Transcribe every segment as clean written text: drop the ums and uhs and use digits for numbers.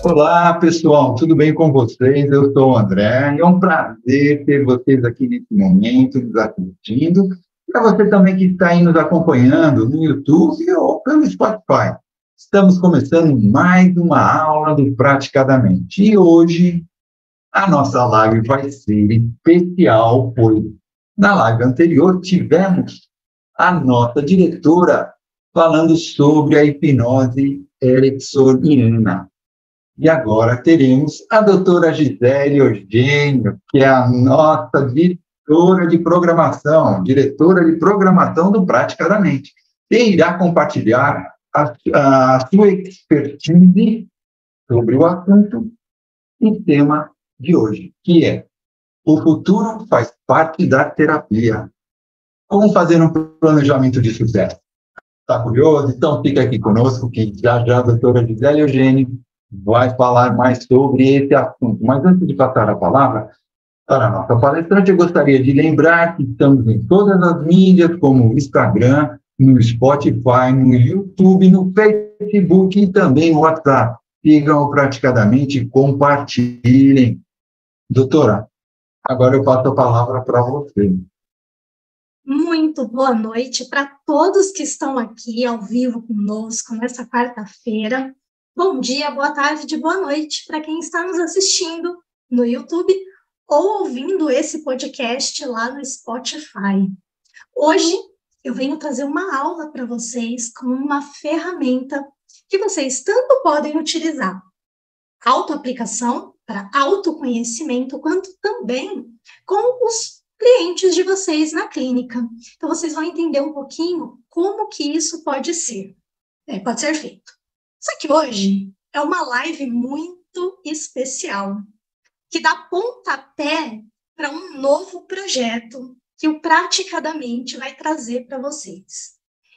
Olá, pessoal, tudo bem com vocês? Eu sou o André e é um prazer ter vocês aqui nesse momento, nos assistindo. Para você também que está aí nos acompanhando no YouTube ou pelo Spotify. Estamos começando mais uma aula do Praticadamente. E hoje a nossa live vai ser especial, pois na live anterior tivemos a nossa diretora falando sobre a hipnose ericksoniana. E agora teremos a doutora Gisele Eugênio, que é a nossa diretora de programação do Praticadamente, e irá compartilhar a sua expertise sobre o assunto e tema de hoje, que é o futuro faz parte da terapia. Como fazer um planejamento de sucesso? Está curioso? Então fica aqui conosco, que já a doutora Gisele Eugênio vai falar mais sobre esse assunto. Mas antes de passar a palavra para a nossa palestrante, eu gostaria de lembrar que estamos em todas as mídias, como o Instagram, no Spotify, no YouTube, no Facebook e também no WhatsApp. Sigam praticadamente e compartilhem. Doutora, agora eu passo a palavra para você. Muito boa noite para todos que estão aqui ao vivo conosco nessa quarta-feira. Bom dia, boa tarde, boa noite para quem está nos assistindo no YouTube ou ouvindo esse podcast lá no Spotify. Hoje eu venho trazer uma aula para vocês com uma ferramenta que vocês tanto podem utilizar. Autoaplicação para autoconhecimento, quanto também com os clientes de vocês na clínica. Então vocês vão entender um pouquinho como que isso pode ser feito. Só que hoje é uma live muito especial, que dá pontapé para um novo projeto que o Praticadamente vai trazer para vocês.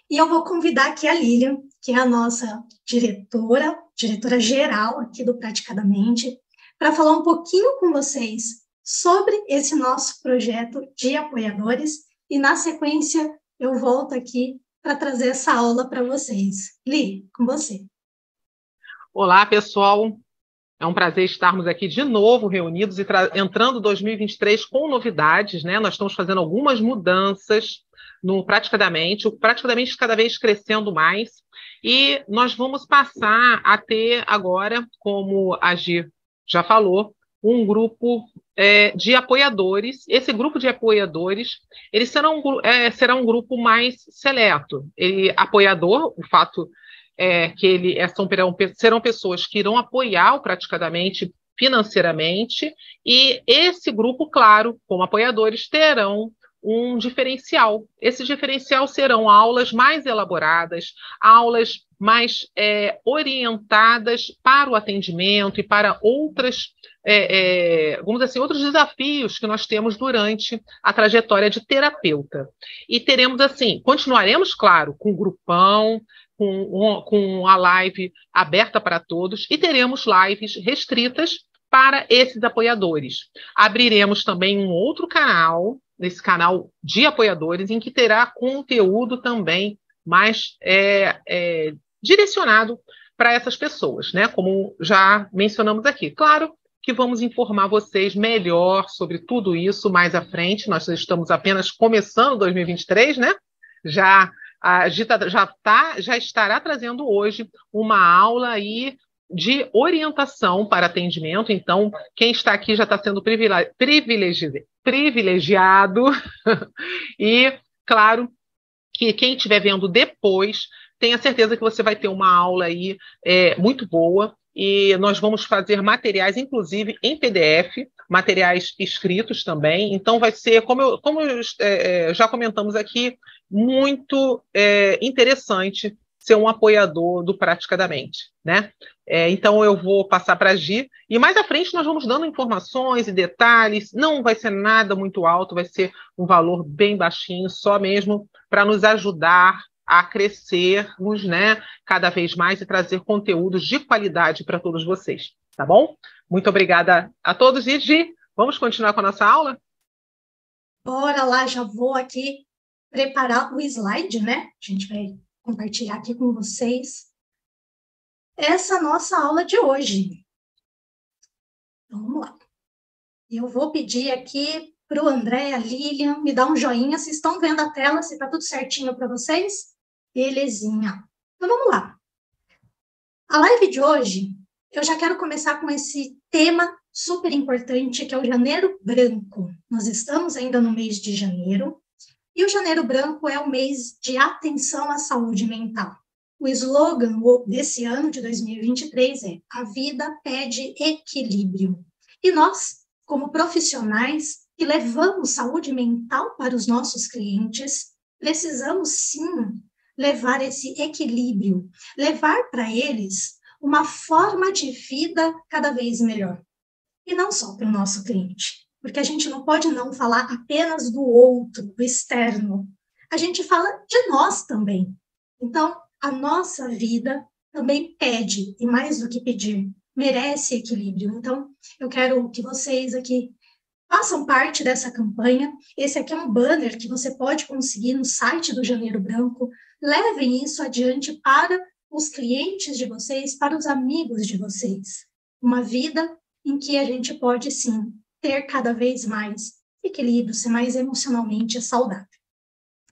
E eu vou convidar aqui a Lilian, que é a nossa diretora geral aqui do Praticadamente, para falar um pouquinho com vocês sobre esse nosso projeto de apoiadores e, na sequência, eu volto aqui para trazer essa aula para vocês. Li, com você. Olá, pessoal. É um prazer estarmos aqui de novo reunidos e entrando 2023 com novidades, né? Nós estamos fazendo algumas mudanças no Praticadamente, o Praticadamente cada vez crescendo mais, e nós vamos passar a ter agora, como a Gi já falou, um grupo de apoiadores. Esse grupo de apoiadores, eles será um grupo mais seleto. Apoiador, o fato que serão pessoas que irão apoiar o Praticadamente financeiramente, e esse grupo, claro, como apoiadores, terão um diferencial. Esse diferencial serão aulas mais elaboradas, aulas mais orientadas para o atendimento e para outros outros desafios que nós temos durante a trajetória de terapeuta. E continuaremos, claro, com o grupão, com a live aberta para todos, e teremos lives restritas para esses apoiadores. Abriremos também um outro canal, nesse canal de apoiadores, em que terá conteúdo também mais direcionado para essas pessoas, né? Como já mencionamos aqui. Claro que vamos informar vocês melhor sobre tudo isso mais à frente. Nós estamos apenas começando 2023, né? A Gita já estará trazendo hoje uma aula aí de orientação para atendimento. Então, quem está aqui já está sendo privilegiado. E, claro, que quem estiver vendo depois, tenha certeza que você vai ter uma aula aí muito boa. E nós vamos fazer materiais, inclusive em PDF, materiais escritos também. Então, vai ser, como já comentamos aqui, muito interessante ser um apoiador do Praticadamente, né? Então, eu vou passar para a Gi, e mais à frente nós vamos dando informações e detalhes. Não vai ser nada muito alto, vai ser um valor bem baixinho, só mesmo para nos ajudar a crescermos, né, cada vez mais e trazer conteúdos de qualidade para todos vocês, tá bom? Muito obrigada a todos e, Gi, vamos continuar com a nossa aula? Bora lá, já vou aqui preparar o slide, né? A gente vai compartilhar aqui com vocês essa nossa aula de hoje. Então, vamos lá. Eu vou pedir aqui para o André e a Lilian me dar um joinha, se estão vendo a tela, se está tudo certinho para vocês. Belezinha. Então, vamos lá. A live de hoje, eu já quero começar com esse tema super importante, que é o Janeiro Branco. Nós estamos ainda no mês de janeiro, e o Janeiro Branco é o mês de atenção à saúde mental. O slogan desse ano de 2023 é: a vida pede equilíbrio. E nós, como profissionais que levamos saúde mental para os nossos clientes, precisamos sim levar esse equilíbrio, levar para eles uma forma de vida cada vez melhor. E não só para o nosso cliente, porque a gente não pode não falar apenas do outro, do externo. A gente fala de nós também. Então, a nossa vida também pede, e mais do que pedir, merece equilíbrio. Então, eu quero que vocês aqui façam parte dessa campanha. Esse aqui é um banner que você pode conseguir no site do Janeiro Branco. Levem isso adiante para os clientes de vocês, para os amigos de vocês. Uma vida em que a gente pode, sim, ter cada vez mais equilíbrio, ser mais emocionalmente saudável.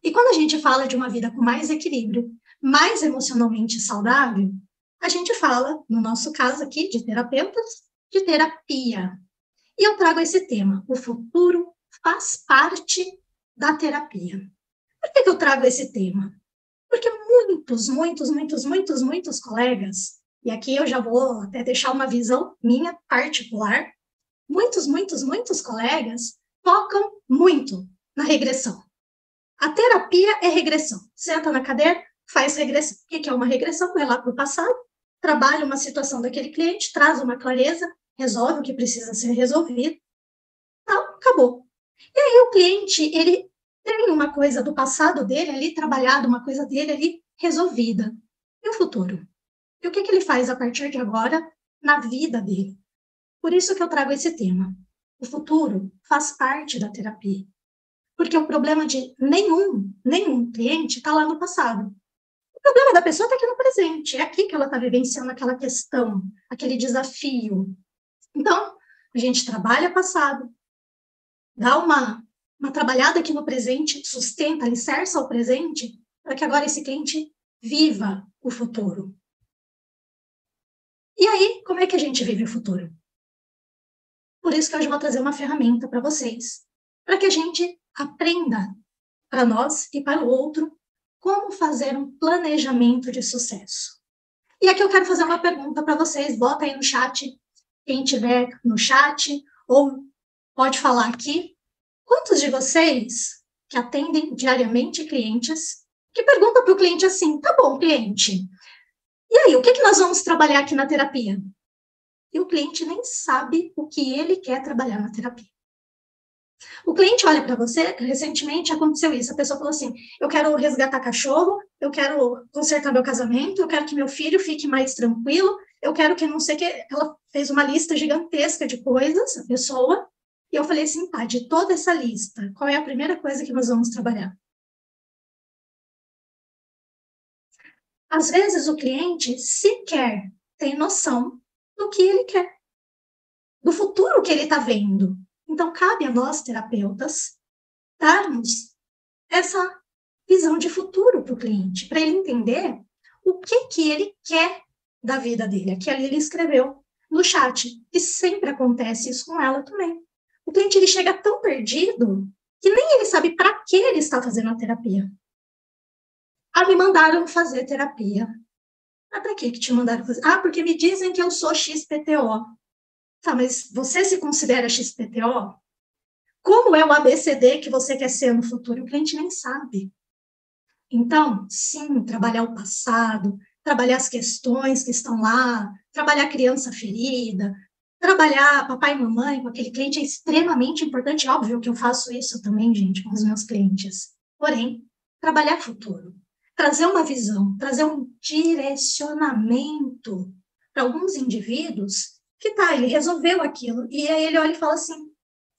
E quando a gente fala de uma vida com mais equilíbrio, mais emocionalmente saudável, a gente fala, no nosso caso aqui, de terapeutas, de terapia. E eu trago esse tema: o futuro faz parte da terapia. Por que eu trago esse tema? Porque muitos colegas, e aqui eu já vou até deixar uma visão minha particular, muitos colegas focam muito na regressão. A terapia é regressão. Senta na cadeira, faz regressão. O que é uma regressão? Vai lá para o passado, trabalha uma situação daquele cliente, traz uma clareza, resolve o que precisa ser resolvido. Então, acabou. E aí o cliente, ele tem uma coisa do passado dele ali trabalhado, uma coisa dele ali resolvida. E o futuro? E o que ele faz a partir de agora na vida dele? Por isso que eu trago esse tema. O futuro faz parte da terapia. Porque o problema de nenhum cliente está lá no passado. O problema da pessoa está aqui no presente. É aqui que ela está vivenciando aquela questão, aquele desafio. Então, a gente trabalha passado, dá uma trabalhada aqui no presente, sustenta, alicerça o presente, para que agora esse cliente viva o futuro. E aí, como é que a gente vive o futuro? Por isso que hoje eu vou trazer uma ferramenta para vocês, para que a gente aprenda para nós e para o outro como fazer um planejamento de sucesso. E aqui eu quero fazer uma pergunta para vocês, bota aí no chat, quem tiver no chat, ou pode falar aqui. Quantos de vocês que atendem diariamente clientes, que perguntam para o cliente assim: tá bom, cliente, e aí, o que nós vamos trabalhar aqui na terapia? E o cliente nem sabe o que ele quer trabalhar na terapia. O cliente olha para você, recentemente aconteceu isso, a pessoa falou assim: eu quero resgatar cachorro, eu quero consertar meu casamento, eu quero que meu filho fique mais tranquilo, eu quero que não sei o que. Ela fez uma lista gigantesca de coisas, a pessoa, e eu falei assim: tá, de toda essa lista, qual é a primeira coisa que nós vamos trabalhar? Às vezes o cliente sequer tem noção do que ele quer, do futuro que ele está vendo. Então, cabe a nós, terapeutas, darmos essa visão de futuro para o cliente, para ele entender o que ele quer da vida dele. Aqui ali ele escreveu no chat, e sempre acontece isso com ela também. O cliente ele chega tão perdido que nem ele sabe para que ele está fazendo a terapia. Ah, me mandaram fazer terapia. Ah, para que te mandaram fazer? Ah, porque me dizem que eu sou XPTO. Tá, mas você se considera XPTO? Como é o ABCD que você quer ser no futuro? O cliente nem sabe. Então, sim, trabalhar o passado, trabalhar as questões que estão lá, trabalhar a criança ferida, trabalhar papai e mamãe com aquele cliente é extremamente importante. Óbvio que eu faço isso também, gente, com os meus clientes. Porém, trabalhar futuro. trazer uma visão, trazer um direcionamento para alguns indivíduos que ele resolveu aquilo, e aí ele olha e fala assim,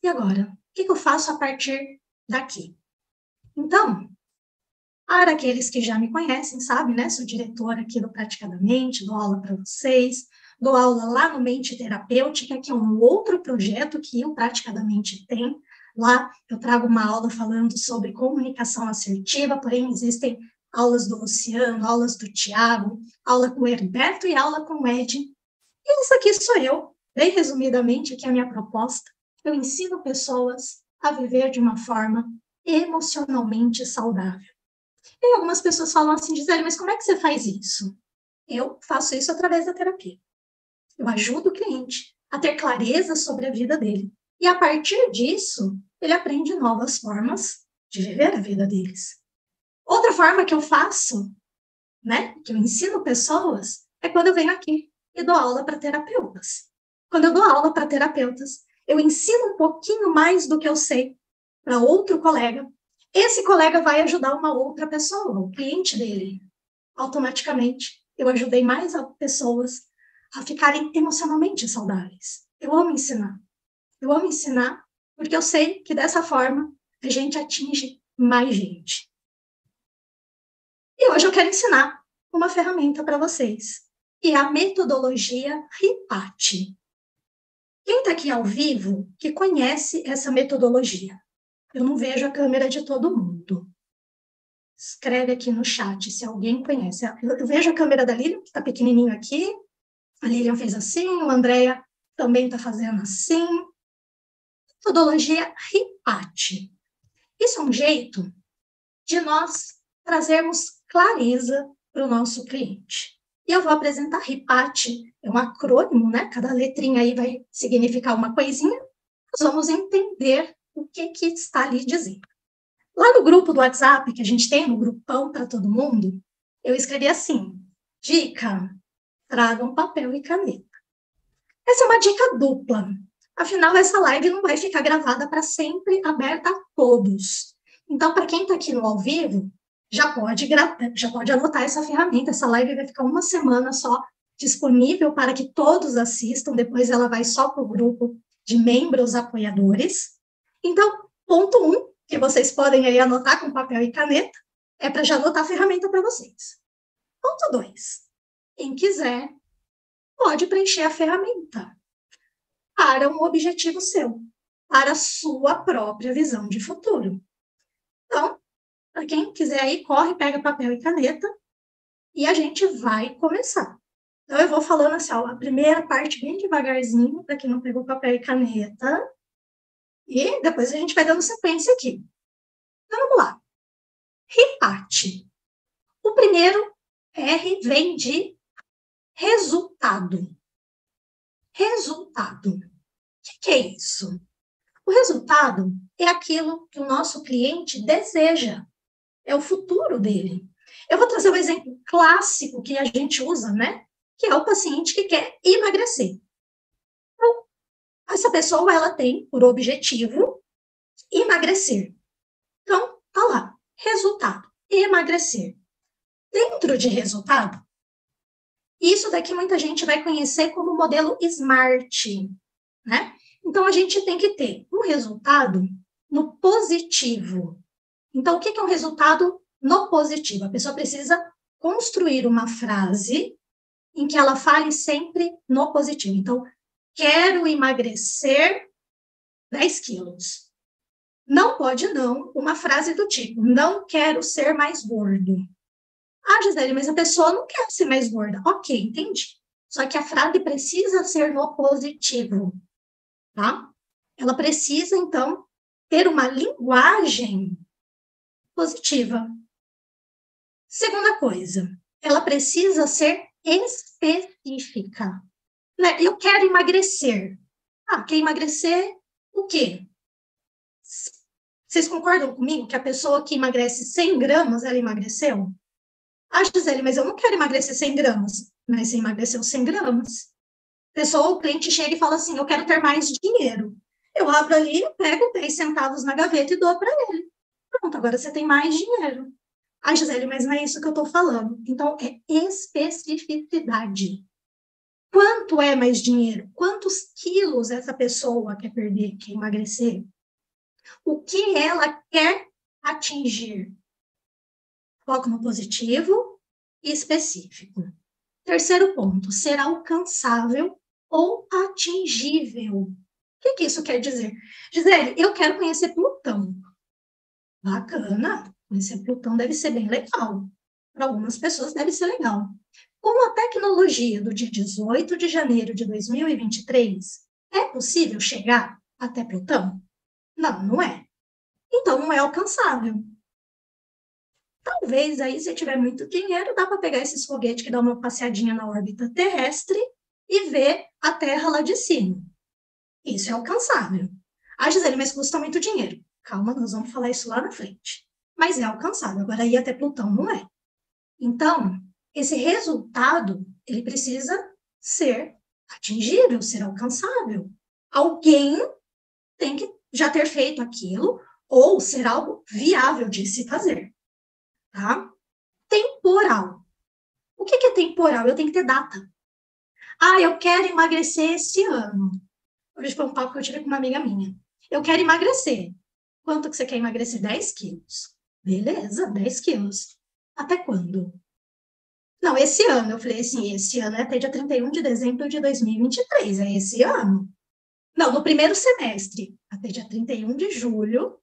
e agora? O que eu faço a partir daqui? Então, para aqueles que já me conhecem, sabem, né? Sou diretora aqui do Praticadamente, dou aula para vocês, dou aula lá no Mente Terapêutica, que é um outro projeto que o Praticadamente tem. Lá eu trago uma aula falando sobre comunicação assertiva, porém existem aulas do Luciano, aulas do Tiago, aula com o Herberto e aula com o Ed. E isso aqui sou eu, bem resumidamente, aqui é a minha proposta. Eu ensino pessoas a viver de uma forma emocionalmente saudável. E algumas pessoas falam assim, Gisele, mas como é que você faz isso? Eu faço isso através da terapia. Eu ajudo o cliente a ter clareza sobre a vida dele. E a partir disso, ele aprende novas formas de viver a vida deles. Outra forma que eu faço, né, que eu ensino pessoas, é quando eu venho aqui e dou aula para terapeutas. Quando eu dou aula para terapeutas, eu ensino um pouquinho mais do que eu sei para outro colega. Esse colega vai ajudar uma outra pessoa, o cliente dele. Automaticamente, eu ajudei mais pessoas a ficarem emocionalmente saudáveis. Eu amo ensinar. Eu amo ensinar porque eu sei que dessa forma a gente atinge mais gente. E hoje eu quero ensinar uma ferramenta para vocês, que é a metodologia RIPAT. Quem está aqui ao vivo que conhece essa metodologia? Eu não vejo a câmera de todo mundo. Escreve aqui no chat se alguém conhece. Eu vejo a câmera da Lilian, que está pequenininho aqui. A Lilian fez assim, o Andréia também está fazendo assim. Metodologia RIPAT. Isso é um jeito de nós trazermos clareza para o nosso cliente. E eu vou apresentar RIPAT, é um acrônimo, né? Cada letrinha aí vai significar uma coisinha. Nós vamos entender o que está ali dizendo. Lá no grupo do WhatsApp, que a gente tem, no grupão para todo mundo, eu escrevi assim, dica, tragam papel e caneta. Essa é uma dica dupla. Afinal, essa live não vai ficar gravada para sempre, aberta a todos. Então, para quem está aqui no ao vivo, já pode anotar essa ferramenta. Essa live vai ficar uma semana só disponível para que todos assistam. Depois ela vai só para o grupo de membros apoiadores. Então, ponto 1, que vocês podem aí anotar com papel e caneta, é para já anotar a ferramenta para vocês. Ponto 2, quem quiser pode preencher a ferramenta para um objetivo seu, para a sua própria visão de futuro. Então, para quem quiser aí, corre, pega papel e caneta e a gente vai começar. Então, eu vou falando assim, ó, a primeira parte bem devagarzinho, para quem não pegou papel e caneta, e depois a gente vai dando sequência aqui. Então, vamos lá. RIPAT. O primeiro R vem de resultado. Resultado. O que é isso? O resultado é aquilo que o nosso cliente deseja. É o futuro dele. Eu vou trazer um exemplo clássico que a gente usa, né? Que é o paciente que quer emagrecer. Então, essa pessoa, ela tem por objetivo emagrecer. Então, tá lá. Resultado. Emagrecer. Dentro de resultado, isso daqui muita gente vai conhecer como modelo SMART, né? Então, a gente tem que ter um resultado no positivo. Então, o que é um resultado no positivo? A pessoa precisa construir uma frase em que ela fale sempre no positivo. Então, quero emagrecer 10 quilos. Não pode não uma frase do tipo, não quero ser mais gordo. Ah, Gisele, mas a pessoa não quer ser mais gorda. Ok, entendi. Só que a frase precisa ser no positivo, tá? Ela precisa, então, ter uma linguagem positiva. Segunda coisa, ela precisa ser específica. Né? Eu quero emagrecer. Ah, quer emagrecer o quê? Vocês concordam comigo que a pessoa que emagrece 100 gramas, ela emagreceu? Ah, Gisele, mas eu não quero emagrecer 100 gramas. Mas você emagreceu 100 gramas. O cliente chega e fala assim, eu quero ter mais dinheiro. Eu abro ali, pego 10 centavos na gaveta e dou para ele. Pronto, agora você tem mais dinheiro. Ah, Gisele, mas não é isso que eu estou falando. Então, é especificidade. Quanto é mais dinheiro? Quantos quilos essa pessoa quer perder, quer emagrecer? O que ela quer atingir? Foco no positivo e específico. Terceiro ponto, ser alcançável ou atingível. O que isso quer dizer? Gisele, eu quero conhecer Plutão. Bacana, conhecer Plutão deve ser bem legal. Para algumas pessoas deve ser legal. Com a tecnologia do dia 18 de janeiro de 2023, é possível chegar até Plutão? Não, não é. Então, não é alcançável. Talvez aí, se tiver muito dinheiro, dá para pegar esses foguetes que dão uma passeadinha na órbita terrestre e ver a Terra lá de cima. Isso é alcançável. Ah, Gisele, mas custa muito dinheiro. Calma, nós vamos falar isso lá na frente. Mas é alcançável. Agora, ir até Plutão não é. Então, esse resultado, ele precisa ser atingível, ser alcançável. Alguém tem que já ter feito aquilo ou ser algo viável de se fazer. Tá? Temporal. O que é temporal? Eu tenho que ter data. Ah, eu quero emagrecer esse ano. Hoje foi um papo que eu tive com uma amiga minha. Eu quero emagrecer. Quanto que você quer emagrecer? 10 quilos. Beleza, 10 quilos. Até quando? Não, esse ano. Eu falei assim, esse ano é até dia 31 de dezembro de 2023. É esse ano. Não, no primeiro semestre. Até dia 31 de julho.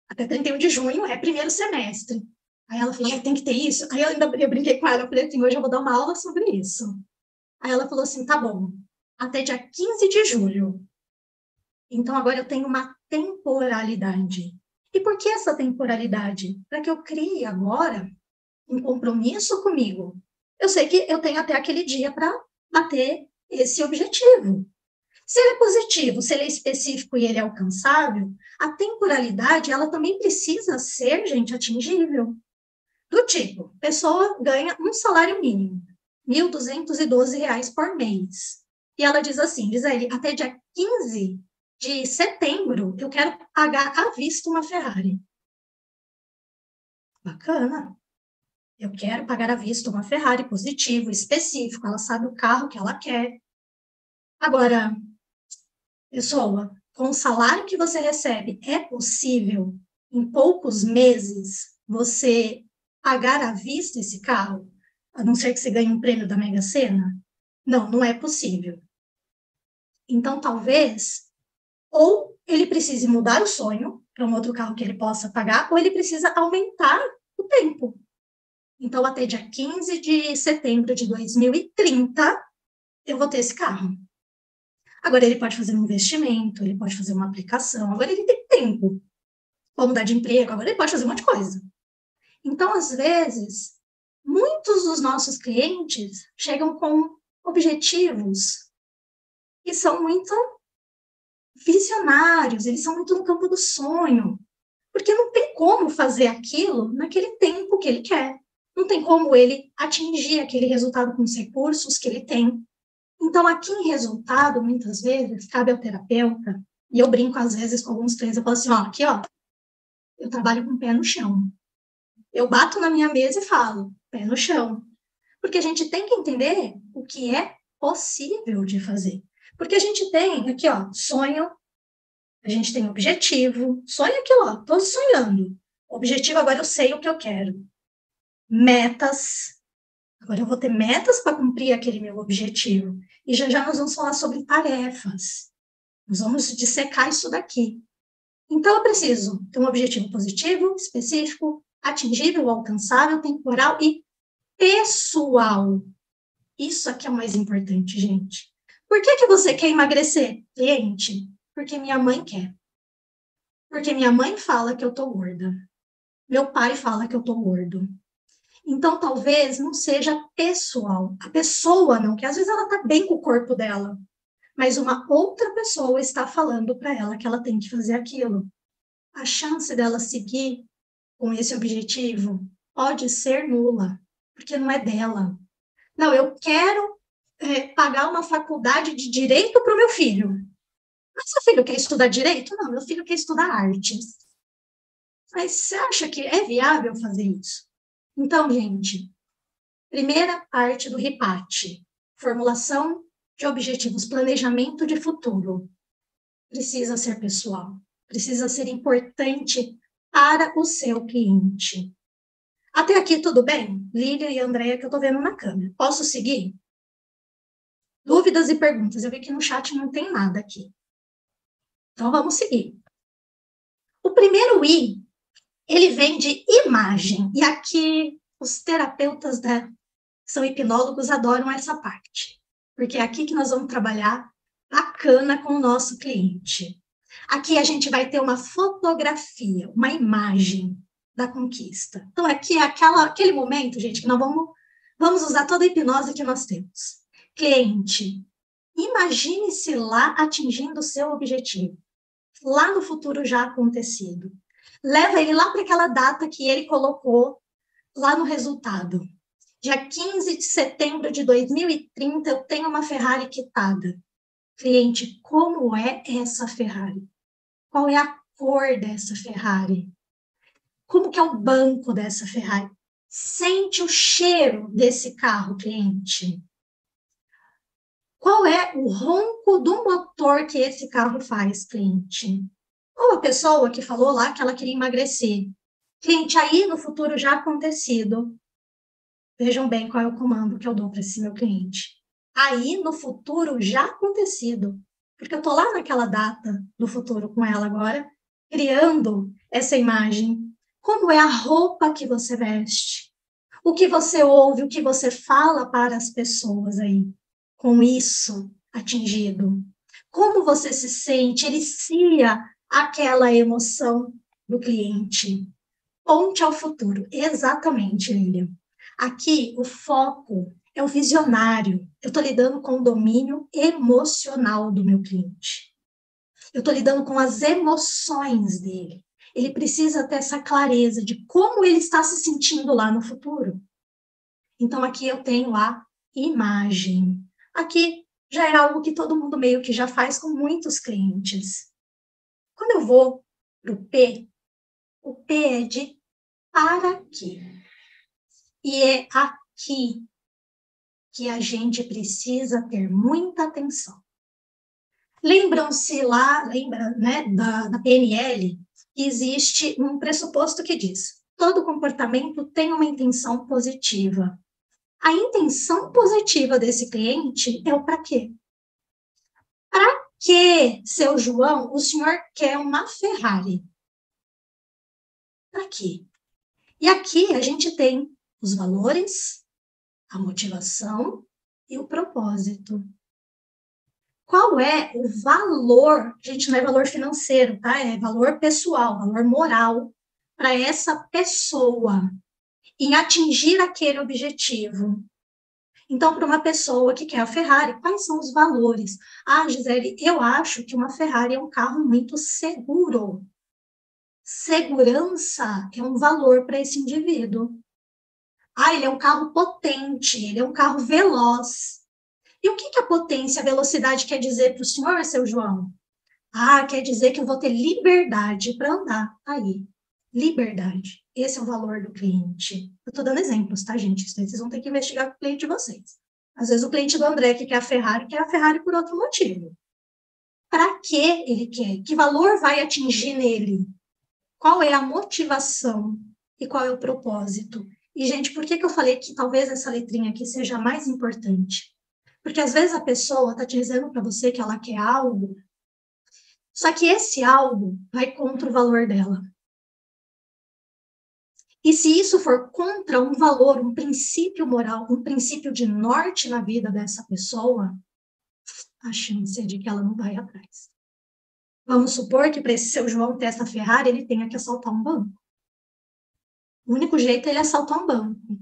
Até 31 de junho é primeiro semestre. Aí ela falou, tem que ter isso? Aí eu brinquei com ela, eu falei assim, hoje eu vou dar uma aula sobre isso. Aí ela falou assim, tá bom, até dia 15 de julho. Então agora eu tenho uma temporalidade. E por que essa temporalidade? Para que eu crie agora um compromisso comigo. Eu sei que eu tenho até aquele dia para bater esse objetivo. Se ele é positivo, se ele é específico e ele é alcançável, a temporalidade, ela também precisa ser, gente, atingível. Do tipo, pessoa ganha um salário mínimo, R$ 1.212 por mês. E ela diz assim, Gisele, até dia 15 de setembro, eu quero pagar à vista uma Ferrari. Bacana. Eu quero pagar à vista uma Ferrari, positivo, específico, ela sabe o carro que ela quer. Agora, pessoa, com o salário que você recebe, é possível, em poucos meses, você pagar à vista esse carro, a não ser que você ganhe um prêmio da Mega Sena? Não, não é possível. Então, talvez, ou ele precise mudar o sonho para um outro carro que ele possa pagar, ou ele precisa aumentar o tempo. Então, até dia 15 de setembro de 2030, eu vou ter esse carro. Agora, ele pode fazer um investimento, ele pode fazer uma aplicação, agora ele tem tempo. Ou mudar de emprego, agora ele pode fazer um monte de coisa. Então, às vezes, muitos dos nossos clientes chegam com objetivos que são muito visionários, eles são muito no campo do sonho, porque não tem como fazer aquilo naquele tempo que ele quer. Não tem como ele atingir aquele resultado com os recursos que ele tem. Então, aqui em resultado, muitas vezes, cabe ao terapeuta, e eu brinco às vezes com alguns clientes, eu falo assim, ó, aqui, ó, eu trabalho com o pé no chão. Eu bato na minha mesa e falo, pé no chão. Porque a gente tem que entender o que é possível de fazer. Porque a gente tem aqui, ó, sonho, a gente tem objetivo, sonho aquilo, ó, tô sonhando. Objetivo, agora eu sei o que eu quero. Metas, agora eu vou ter metas para cumprir aquele meu objetivo. E já nós vamos falar sobre tarefas. Nós vamos dissecar isso daqui. Então, eu preciso ter um objetivo positivo, específico, atingível, alcançável, temporal e pessoal. Isso aqui é o mais importante, gente. Por que você quer emagrecer? Cliente, porque minha mãe quer. Porque minha mãe fala que eu tô gorda. Meu pai fala que eu tô gordo. Então, talvez não seja pessoal. A pessoa não, que às vezes ela tá bem com o corpo dela, mas uma outra pessoa está falando para ela que ela tem que fazer aquilo. A chance dela seguir com esse objetivo pode ser nula, porque não é dela. Não, eu quero pagar uma faculdade de direito para o meu filho. Mas seu filho quer estudar direito? Não, meu filho quer estudar artes. Mas você acha que é viável fazer isso? Então, gente, primeira parte do RIPAT, formulação de objetivos, planejamento de futuro. Precisa ser pessoal, precisa ser importante para o seu cliente. Até aqui tudo bem? Lília e Andréia, que eu estou vendo na câmera. Posso seguir? Dúvidas e perguntas? Eu vi que no chat não tem nada aqui. Então, vamos seguir. O primeiro I, ele vem de imagem. E aqui, os terapeutas, né, que são hipnólogos, adoram essa parte. Porque é aqui que nós vamos trabalhar bacana com o nosso cliente. Aqui a gente vai ter uma fotografia, uma imagem da conquista. Então, aqui é aquele momento, gente, que nós vamos usar toda a hipnose que nós temos. Cliente, imagine-se lá atingindo o seu objetivo. Lá no futuro já acontecido. Leva ele lá para aquela data que ele colocou lá no resultado. Dia 15 de setembro de 2030, eu tenho uma Ferrari quitada. Cliente, como é essa Ferrari? Qual é a cor dessa Ferrari? Como que é o banco dessa Ferrari? Sente o cheiro desse carro, cliente. Qual é o ronco do motor que esse carro faz, cliente? Ou a pessoa que falou lá que ela queria emagrecer. Cliente, aí no futuro já acontecido. Vejam bem qual é o comando que eu dou para esse meu cliente. Aí no futuro já acontecido. Porque eu estou lá naquela data do futuro com ela agora, criando essa imagem. Como é a roupa que você veste? O que você ouve, o que você fala para as pessoas aí? Com isso atingido. Como você se sente? Inicia aquela emoção do cliente. Ponte ao futuro. Exatamente, Lilian. Aqui, o foco é o visionário. Eu estou lidando com o domínio emocional do meu cliente. Eu estou lidando com as emoções dele. Ele precisa ter essa clareza de como ele está se sentindo lá no futuro. Então, aqui eu tenho a imagem. Aqui já é algo que todo mundo meio que já faz com muitos clientes. Quando eu vou para o P é de para quê? E é aqui que a gente precisa ter muita atenção. Lembram-se lá, né, da PNL, que existe um pressuposto que diz: todo comportamento tem uma intenção positiva. A intenção positiva desse cliente é o para quê? Para que, seu João, o senhor quer uma Ferrari? Para quê? E aqui a gente tem os valores, a motivação e o propósito. Qual é o valor? Gente, não é valor financeiro, tá? É valor pessoal, valor moral para essa pessoa em atingir aquele objetivo. Então, para uma pessoa que quer a Ferrari, quais são os valores? Ah, Gisele, eu acho que uma Ferrari é um carro muito seguro. Segurança é um valor para esse indivíduo. Ah, ele é um carro potente, ele é um carro veloz. E o que a potência, a velocidade quer dizer para o senhor, seu João? Ah, quer dizer que eu vou ter liberdade para andar. Aí, liberdade. Esse é o valor do cliente. Eu estou dando exemplos, tá, gente? Isso aí vocês vão ter que investigar com o cliente de vocês. Às vezes o cliente do André que quer a Ferrari por outro motivo. Para que ele quer? Que valor vai atingir nele? Qual é a motivação e qual é o propósito? E, gente, por que eu falei que talvez essa letrinha aqui seja a mais importante? Porque às vezes a pessoa está dizendo para você que ela quer algo, só que esse algo vai contra o valor dela. E se isso for contra um valor, um princípio moral, um princípio de norte na vida dessa pessoa, a chance é de que ela não vai atrás. Vamos supor que para esse seu João ter essa Ferrari, ele tenha que assaltar um banco. O único jeito é ele assaltar um banco.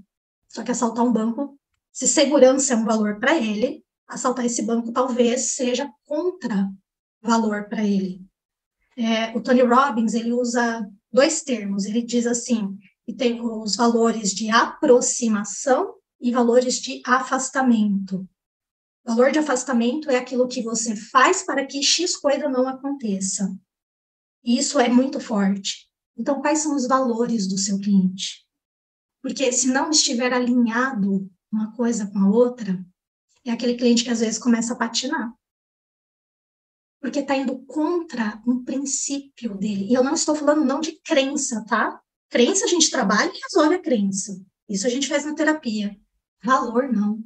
Só que assaltar um banco, se segurança é um valor para ele, assaltar esse banco talvez seja contra valor para ele. O Tony Robbins, ele usa 2 termos. Ele diz assim, que tem os valores de aproximação e valores de afastamento. O valor de afastamento é aquilo que você faz para que X coisa não aconteça. E isso é muito forte. Então, quais são os valores do seu cliente? Porque se não estiver alinhado uma coisa com a outra, é aquele cliente que às vezes começa a patinar. Porque está indo contra um princípio dele. E eu não estou falando não de crença, tá? Crença a gente trabalha e resolve a crença. Isso a gente faz na terapia. Valor, não.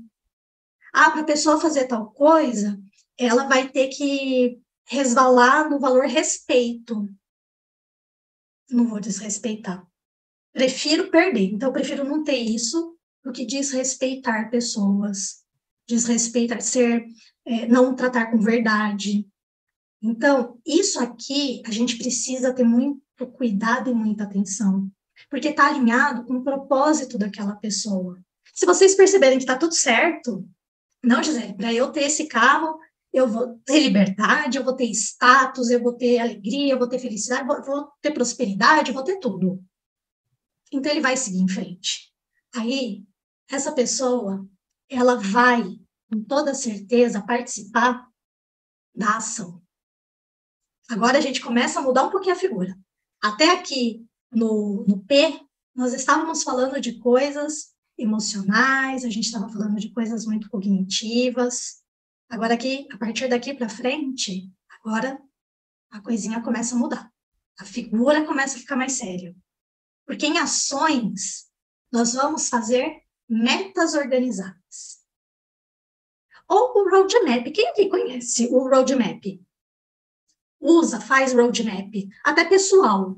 Para a pessoa fazer tal coisa, ela vai ter que resvalar no valor respeito. Não vou desrespeitar. Prefiro perder. Então, eu prefiro não ter isso do que desrespeitar pessoas. Desrespeitar, não tratar com verdade. Então, isso aqui, a gente precisa ter muito cuidado e muita atenção, porque está alinhado com o propósito daquela pessoa. Se vocês perceberem que está tudo certo, não, Gisele, para eu ter esse carro, eu vou ter liberdade, eu vou ter status, eu vou ter alegria, eu vou ter felicidade, vou ter prosperidade, eu vou ter tudo. Então, ele vai seguir em frente. Aí, essa pessoa, ela vai, com toda certeza, participar da ação. Agora a gente começa a mudar um pouquinho a figura. Até aqui no P, nós estávamos falando de coisas emocionais, a gente estava falando de coisas muito cognitivas. Agora aqui, a partir daqui para frente, agora a coisinha começa a mudar. A figura começa a ficar mais séria. Porque em ações, nós vamos fazer metas organizadas. Ou o roadmap. Quem aqui conhece o roadmap? Faz roadmap, até pessoal.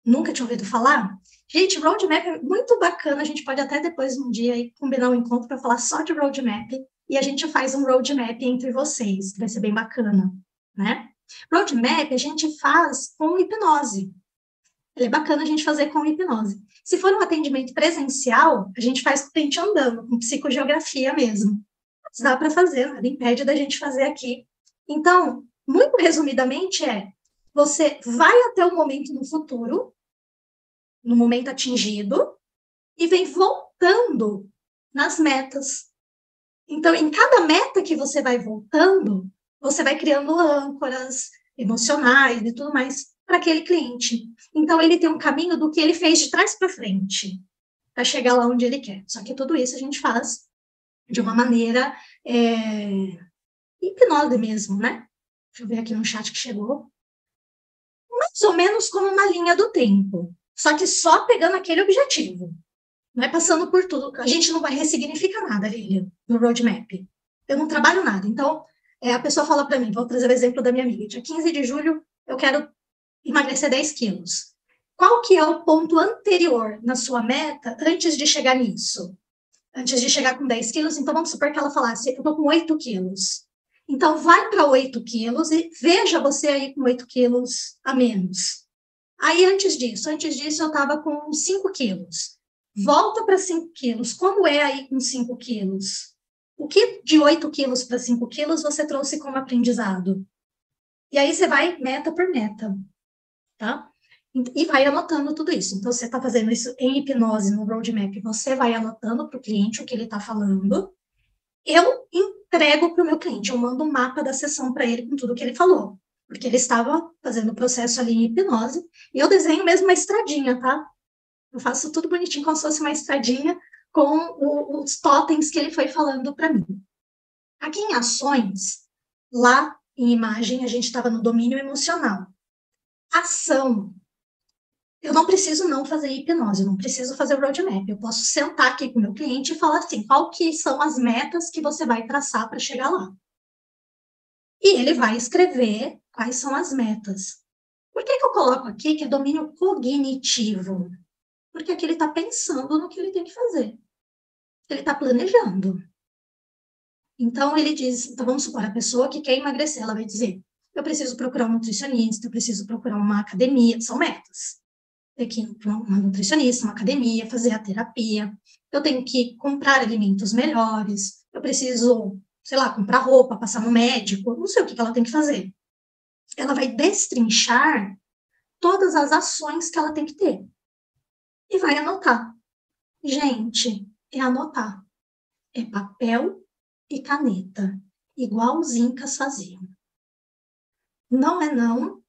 Nunca tinha ouvido falar? Gente, roadmap é muito bacana, a gente pode até depois um dia aí combinar um encontro para falar só de roadmap, e a gente faz um roadmap entre vocês, que vai ser bem bacana, né? Roadmap a gente faz com hipnose. Ele é bacana a gente fazer com hipnose. Se for um atendimento presencial, a gente faz com o cliente andando, com psicogeografia mesmo. Mas dá para fazer, nada impede da gente fazer aqui. Então, muito resumidamente você vai até o momento no futuro, no momento atingido, e vem voltando nas metas. Então, em cada meta que você vai voltando, você vai criando âncoras emocionais e tudo mais para aquele cliente. Então, ele tem um caminho do que ele fez de trás para frente, para chegar lá onde ele quer. Só que tudo isso a gente faz de uma maneira hipnose mesmo, né? Deixa eu ver aqui no chat que chegou. Mais ou menos como uma linha do tempo. Só que só pegando aquele objetivo. Não é passando por tudo. A gente não vai ressignificar nada, Lilian, no roadmap. Eu não trabalho nada. Então, a pessoa fala para mim, vou trazer o exemplo da minha amiga. Dia 15 de julho, eu quero emagrecer 10 quilos. Qual que é o ponto anterior na sua meta antes de chegar nisso? Antes de chegar com 10 quilos, então vamos supor que ela falasse, eu estou com 8 quilos. Então, vai para 8 quilos e veja você aí com 8 quilos a menos. Aí, antes disso eu estava com 5 quilos. Volta para 5 quilos. Como é aí com 5 quilos? O que de 8 quilos para 5 quilos você trouxe como aprendizado? E aí você vai meta por meta, tá? E vai anotando tudo isso. Então, você está fazendo isso em hipnose, no roadmap. Você vai anotando para o cliente o que ele está falando. Eu entrego para o meu cliente, eu mando um mapa da sessão para ele com tudo que ele falou, porque ele estava fazendo o processo ali em hipnose, e eu desenho mesmo uma estradinha, tá? Eu faço tudo bonitinho, como se fosse uma estradinha, com os totens que ele foi falando para mim. Aqui em ações, lá em imagem, a gente estava no domínio emocional. Ação. Eu não preciso não fazer hipnose, eu não preciso fazer o roadmap. Eu posso sentar aqui com o meu cliente e falar assim, qual que são as metas que você vai traçar para chegar lá? E ele vai escrever quais são as metas. Por que eu coloco aqui que é domínio cognitivo? Porque aqui ele está pensando no que ele tem que fazer. Ele está planejando. Então, ele diz, então vamos supor, a pessoa que quer emagrecer, ela vai dizer, eu preciso procurar um nutricionista, eu preciso procurar uma academia, são metas. Ter que ir para uma nutricionista, uma academia, fazer a terapia, eu tenho que comprar alimentos melhores, eu preciso, sei lá, comprar roupa, passar no médico, não sei o que ela tem que fazer. Ela vai destrinchar todas as ações que ela tem que ter e vai anotar. Gente, é anotar. É papel e caneta, igual os incas faziam. Não é não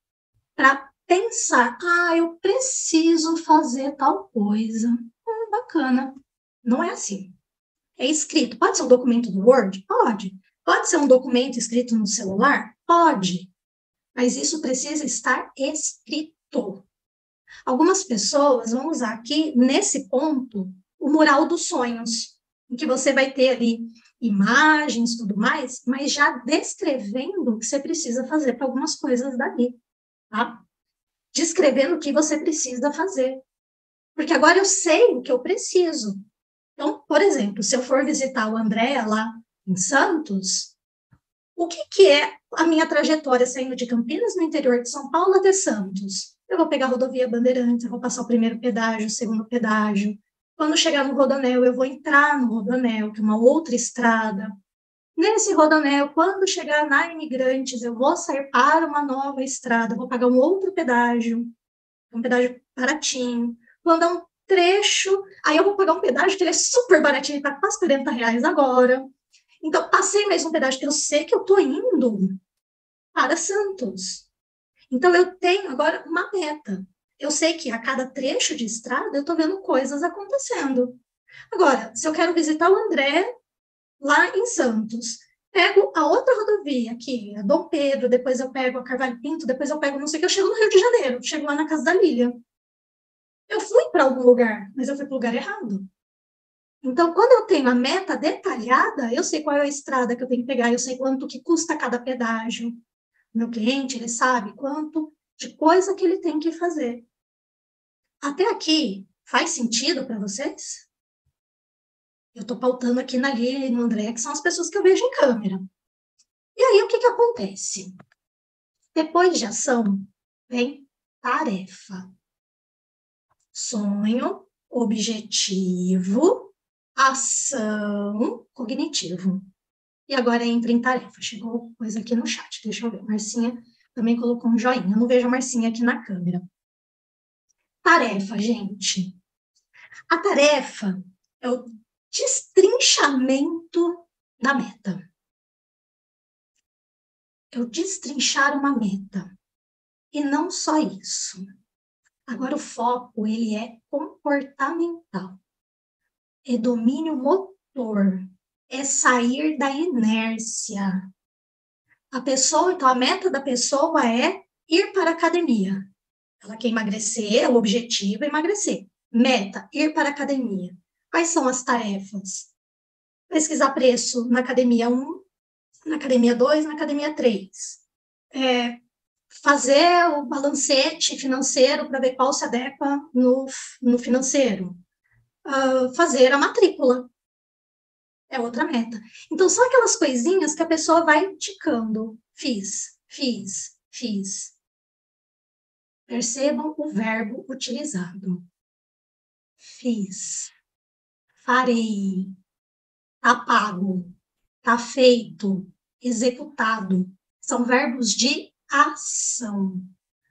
para pensar, eu preciso fazer tal coisa. Bacana. Não é assim. É escrito. Pode ser um documento do Word? Pode. Pode ser um documento escrito no celular? Pode. Mas isso precisa estar escrito. Algumas pessoas vão usar aqui, nesse ponto, o mural dos sonhos, em que você vai ter ali imagens e tudo mais, mas já descrevendo o que você precisa fazer para algumas coisas dali, tá? Descrevendo o que você precisa fazer. Porque agora eu sei o que eu preciso. Então, por exemplo, se eu for visitar o André lá em Santos, o que é a minha trajetória saindo de Campinas, no interior de São Paulo, até Santos? Eu vou pegar a rodovia Bandeirantes, eu vou passar o primeiro pedágio, o segundo pedágio. Quando chegar no Rodoanel, eu vou entrar no Rodoanel, que é uma outra estrada. Nesse Rodoanel, quando chegar na Imigrantes, eu vou sair para uma nova estrada, vou pagar um outro pedágio, um pedágio baratinho. Vou andar um trecho, aí eu vou pagar um pedágio que ele é super baratinho, está quase R$ 40 agora. Então, passei mais um pedágio, que eu sei que eu estou indo para Santos. Então, eu tenho agora uma meta. Eu sei que a cada trecho de estrada eu estou vendo coisas acontecendo. Agora, se eu quero visitar o André lá em Santos, pego a outra rodovia aqui, a Dom Pedro, depois eu pego a Carvalho Pinto, depois eu pego não sei o que, eu chego no Rio de Janeiro, chego lá na casa da Lília. Eu fui para algum lugar, mas eu fui para o lugar errado. Então, quando eu tenho a meta detalhada, eu sei qual é a estrada que eu tenho que pegar, eu sei quanto que custa cada pedágio. Meu cliente, ele sabe quanto de coisa que ele tem que fazer. Até aqui, faz sentido para vocês? Eu estou pautando aqui na Lília e no André, que são as pessoas que eu vejo em câmera. E aí, o que acontece? Depois de ação, vem tarefa. Sonho, objetivo, ação, cognitivo. E agora entra em tarefa. Chegou coisa aqui no chat, deixa eu ver. Marcinha também colocou um joinha. Eu não vejo a Marcinha aqui na câmera. Tarefa, gente. A tarefa é o destrinchamento da meta. É o destrinchar uma meta. E não só isso. Agora o foco, ele é comportamental. É domínio motor. É sair da inércia. A pessoa, então a meta da pessoa é ir para a academia. Ela quer emagrecer, o objetivo é emagrecer. Meta, ir para a academia. Quais são as tarefas? Pesquisar preço na academia 1, na academia 2, na academia 3. Fazer o balancete financeiro para ver qual se adequa no financeiro. Fazer a matrícula. É outra meta. Então, são aquelas coisinhas que a pessoa vai ticando. Fiz. Percebam o verbo utilizado. Fiz. Farei. Tá pago. Tá feito. Executado. São verbos de ação.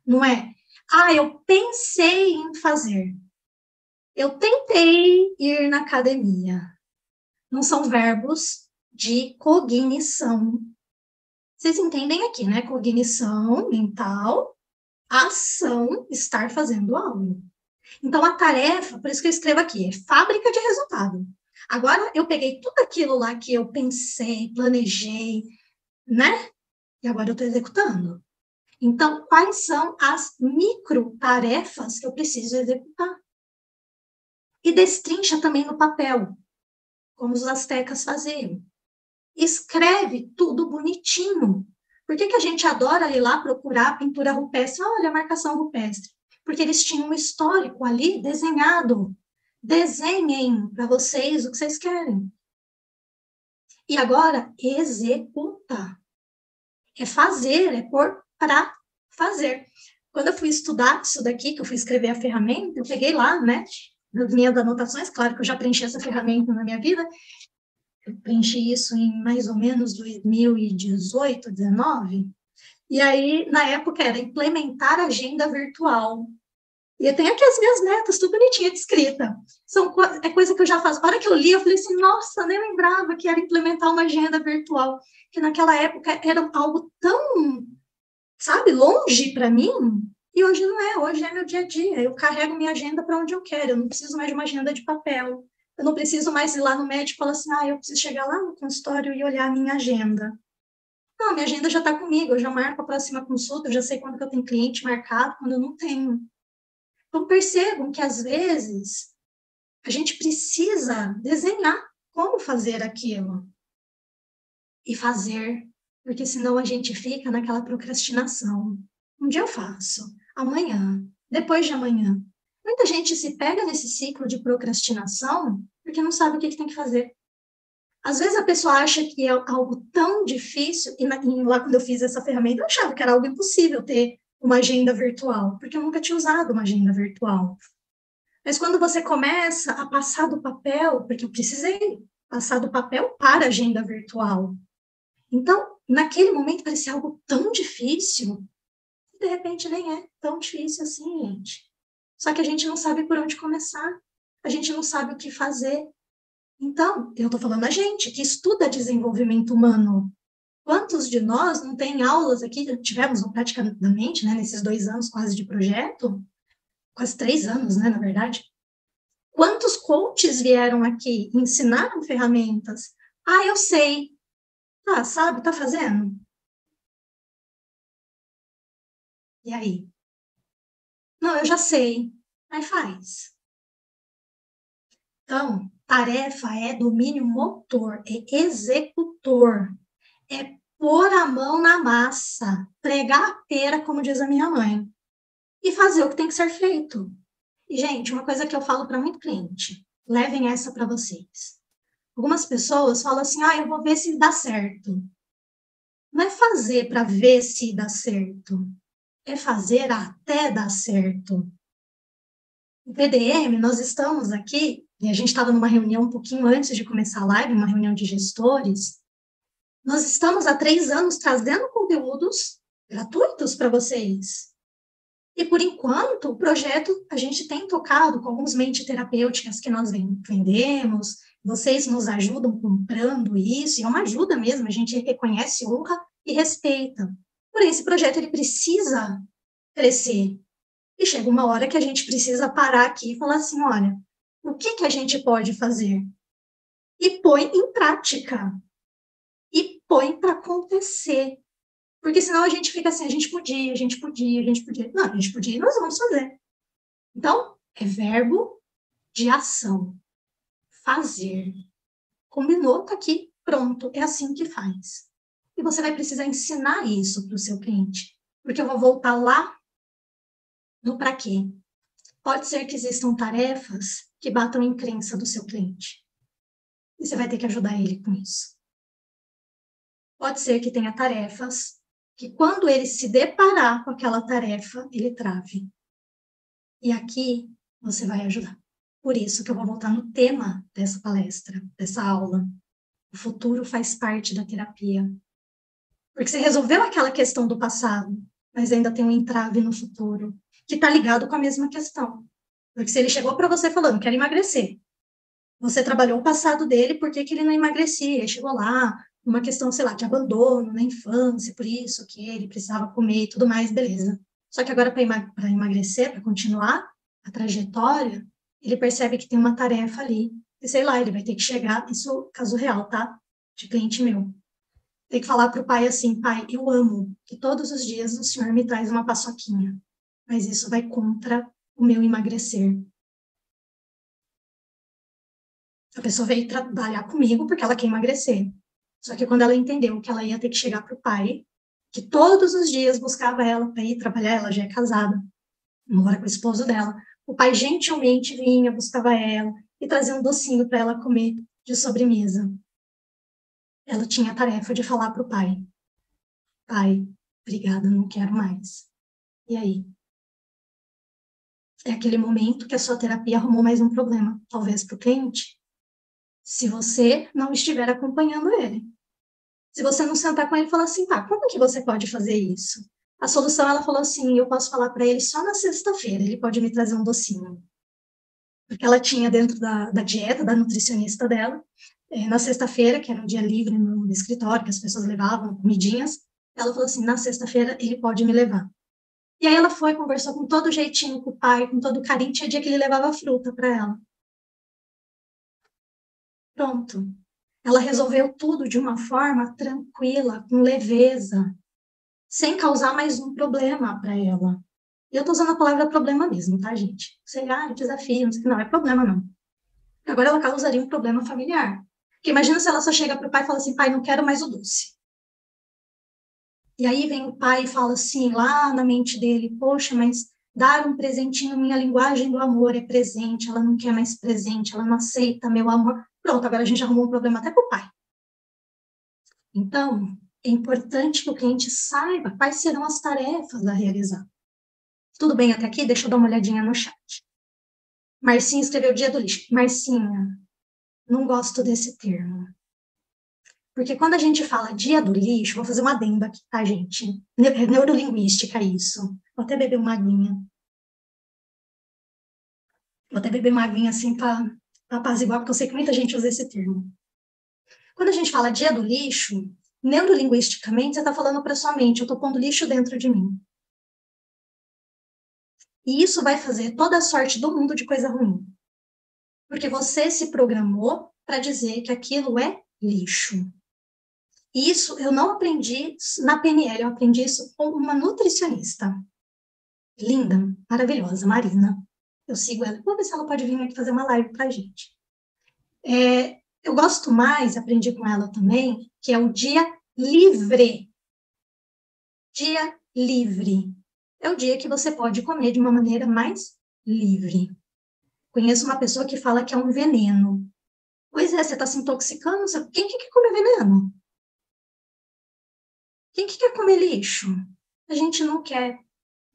Não é? Eu pensei em fazer. Eu tentei ir na academia. Não são verbos de cognição. Vocês entendem aqui, né? Cognição mental, ação, estar fazendo algo. Então, a tarefa, por isso que eu escrevo aqui, é fábrica de resultado. Agora, eu peguei tudo aquilo lá que eu pensei, planejei, né? E agora eu estou executando. Então, quais são as micro tarefas que eu preciso executar? E destrincha também no papel, como os astecas faziam. Escreve tudo bonitinho. Por que a gente adora ir lá procurar pintura rupestre? Olha a marcação rupestre. Porque eles tinham um histórico ali desenhado. Desenhem para vocês o que vocês querem. E agora, executa. É fazer, é pôr para fazer. Quando eu fui estudar isso daqui, que eu fui escrever a ferramenta, eu peguei lá, né, nas minhas anotações, claro que eu já preenchi essa ferramenta na minha vida, eu preenchi isso em mais ou menos 2018, 2019, e aí, na época, era implementar agenda virtual. E eu tenho aqui as minhas metas, tudo bonitinha, descrita. É coisa que eu já faço. A hora que eu li, eu falei assim, nossa, nem lembrava que era implementar uma agenda virtual, que naquela época era algo tão, sabe, longe para mim, E hoje não é, hoje é meu dia a dia. Eu carrego minha agenda para onde eu quero. Eu não preciso mais de uma agenda de papel. Eu não preciso mais ir lá no médico e falar assim, eu preciso chegar lá no consultório e olhar a minha agenda. Não, minha agenda já está comigo, eu já marco a próxima consulta, eu já sei quando que eu tenho cliente marcado, quando eu não tenho. Então, percebam que, às vezes, a gente precisa desenhar como fazer aquilo. E fazer, porque senão a gente fica naquela procrastinação. Um dia eu faço, amanhã, depois de amanhã. Muita gente se pega nesse ciclo de procrastinação porque não sabe o que tem que fazer. Às vezes a pessoa acha que é algo tão difícil, e lá quando eu fiz essa ferramenta, eu achava que era algo impossível ter uma agenda virtual, porque eu nunca tinha usado uma agenda virtual. Mas quando você começa a passar do papel, porque eu precisei passar do papel para a agenda virtual. Então, naquele momento parecia algo tão difícil, e de repente nem é tão difícil assim, gente. Só que a gente não sabe por onde começar, a gente não sabe o que fazer. Então, eu estou falando a gente que estuda desenvolvimento humano. Quantos de nós não tem aulas aqui, tivemos praticamente, né, nesses 2 anos quase de projeto, quase 3 anos, né, na verdade. Quantos coaches vieram aqui e ensinaram ferramentas? Eu sei. Sabe, tá fazendo? E aí? Não, eu já sei. Aí faz. Então, tarefa é domínio motor, é executor, é pôr a mão na massa, pregar a pera, como diz a minha mãe, e fazer o que tem que ser feito. E, gente, uma coisa que eu falo para muito cliente, levem essa para vocês. Algumas pessoas falam assim, eu vou ver se dá certo. Não é fazer para ver se dá certo, é fazer até dar certo. O PDM, nós estamos aqui, e a gente estava numa reunião um pouquinho antes de começar a live, uma reunião de gestores, nós estamos há 3 anos trazendo conteúdos gratuitos para vocês. E, por enquanto, o projeto a gente tem tocado com algumas mentes terapêuticas que nós vendemos, vocês nos ajudam comprando isso, e é uma ajuda mesmo, a gente reconhece, honra e respeita. Porém, esse projeto ele precisa crescer. E chega uma hora que a gente precisa parar aqui e falar assim, olha, o que a gente pode fazer? E põe em prática. E põe para acontecer. Porque senão a gente fica assim, a gente podia. Não, a gente podia e nós vamos fazer. Então, é verbo de ação. Fazer. Combinou, tá aqui, pronto. É assim que faz. E você vai precisar ensinar isso para o seu cliente. Porque eu vou voltar lá no para quê. Pode ser que existam tarefas que batam em crença do seu cliente. E você vai ter que ajudar ele com isso. Pode ser que tenha tarefas que, quando ele se deparar com aquela tarefa, ele trave. E aqui você vai ajudar. Por isso que eu vou voltar no tema dessa palestra, dessa aula. O futuro faz parte da terapia. Porque você resolveu aquela questão do passado, mas ainda tem um entrave no futuro, que está ligado com a mesma questão. Porque se ele chegou para você falando, quero emagrecer, você trabalhou o passado dele, por que ele não emagrecia? Ele chegou lá, uma questão, sei lá, de abandono na infância, por isso que ele precisava comer e tudo mais, beleza. Só que agora, para emagrecer, para continuar a trajetória, ele percebe que tem uma tarefa ali, e sei lá, ele vai ter que chegar, isso é caso real, tá? De cliente meu. Tem que falar para o pai assim, pai, eu amo que todos os dias o senhor me traz uma paçoquinha, mas isso vai contra o meu emagrecer. A pessoa veio trabalhar comigo porque ela quer emagrecer. Só que quando ela entendeu que ela ia ter que chegar para o pai, que todos os dias buscava ela para ir trabalhar, ela já é casada, mora com o esposo dela, o pai gentilmente vinha, buscava ela e trazia um docinho para ela comer de sobremesa. Ela tinha a tarefa de falar para o pai, pai, obrigada, não quero mais. E aí? É aquele momento que a sua terapia arrumou mais um problema, talvez para o cliente, se você não estiver acompanhando ele. Se você não sentar com ele e falar assim, tá, como que você pode fazer isso? A solução, ela falou assim, eu posso falar para ele só na sexta-feira, ele pode me trazer um docinho. Porque ela tinha dentro da dieta, da nutricionista dela, na sexta-feira, que era um dia livre no escritório, que as pessoas levavam comidinhas, ela falou assim, na sexta-feira ele pode me levar. E aí ela foi, conversou com todo jeitinho com o pai, com todo carinho, tinha dia que ele levava fruta para ela. Pronto. Ela resolveu tudo de uma forma tranquila, com leveza, sem causar mais um problema para ela. E eu estou usando a palavra problema mesmo, tá, gente? Sei lá, desafio, não é problema, não. Agora ela causaria um problema familiar. Porque imagina se ela só chega para o pai e fala assim, pai, não quero mais o doce. E aí vem o pai e fala assim, lá na mente dele, poxa, mas dar um presentinho, minha linguagem do amor é presente, ela não quer mais presente, ela não aceita meu amor. Pronto, agora a gente arrumou um problema até para o pai. Então, é importante que o cliente saiba quais serão as tarefas a realizar. Tudo bem até aqui? Deixa eu dar uma olhadinha no chat. Marcinha escreveu o dia do lixo. Marcinha, não gosto desse termo. Porque quando a gente fala dia do lixo, vou fazer uma adendo aqui, tá, gente? Neurolinguística, isso. Vou até beber uma aguinha. Vou até beber uma aguinha assim para apaziguar, porque eu sei que muita gente usa esse termo. Quando a gente fala dia do lixo, neurolinguisticamente, você está falando para sua mente, eu estou pondo lixo dentro de mim. E isso vai fazer toda a sorte do mundo de coisa ruim. Porque você se programou para dizer que aquilo é lixo. E isso eu não aprendi na PNL, eu aprendi isso com uma nutricionista. Linda, maravilhosa, Marina. Eu sigo ela. Vou ver se ela pode vir aqui fazer uma live para a gente. Eu gosto mais, aprendi com ela também, que é o dia livre. Dia livre. É o dia que você pode comer de uma maneira mais livre. Conheço uma pessoa que fala que é um veneno. Pois é, você está se intoxicando? Quem que quer comer veneno? Quem que quer comer lixo? A gente não quer.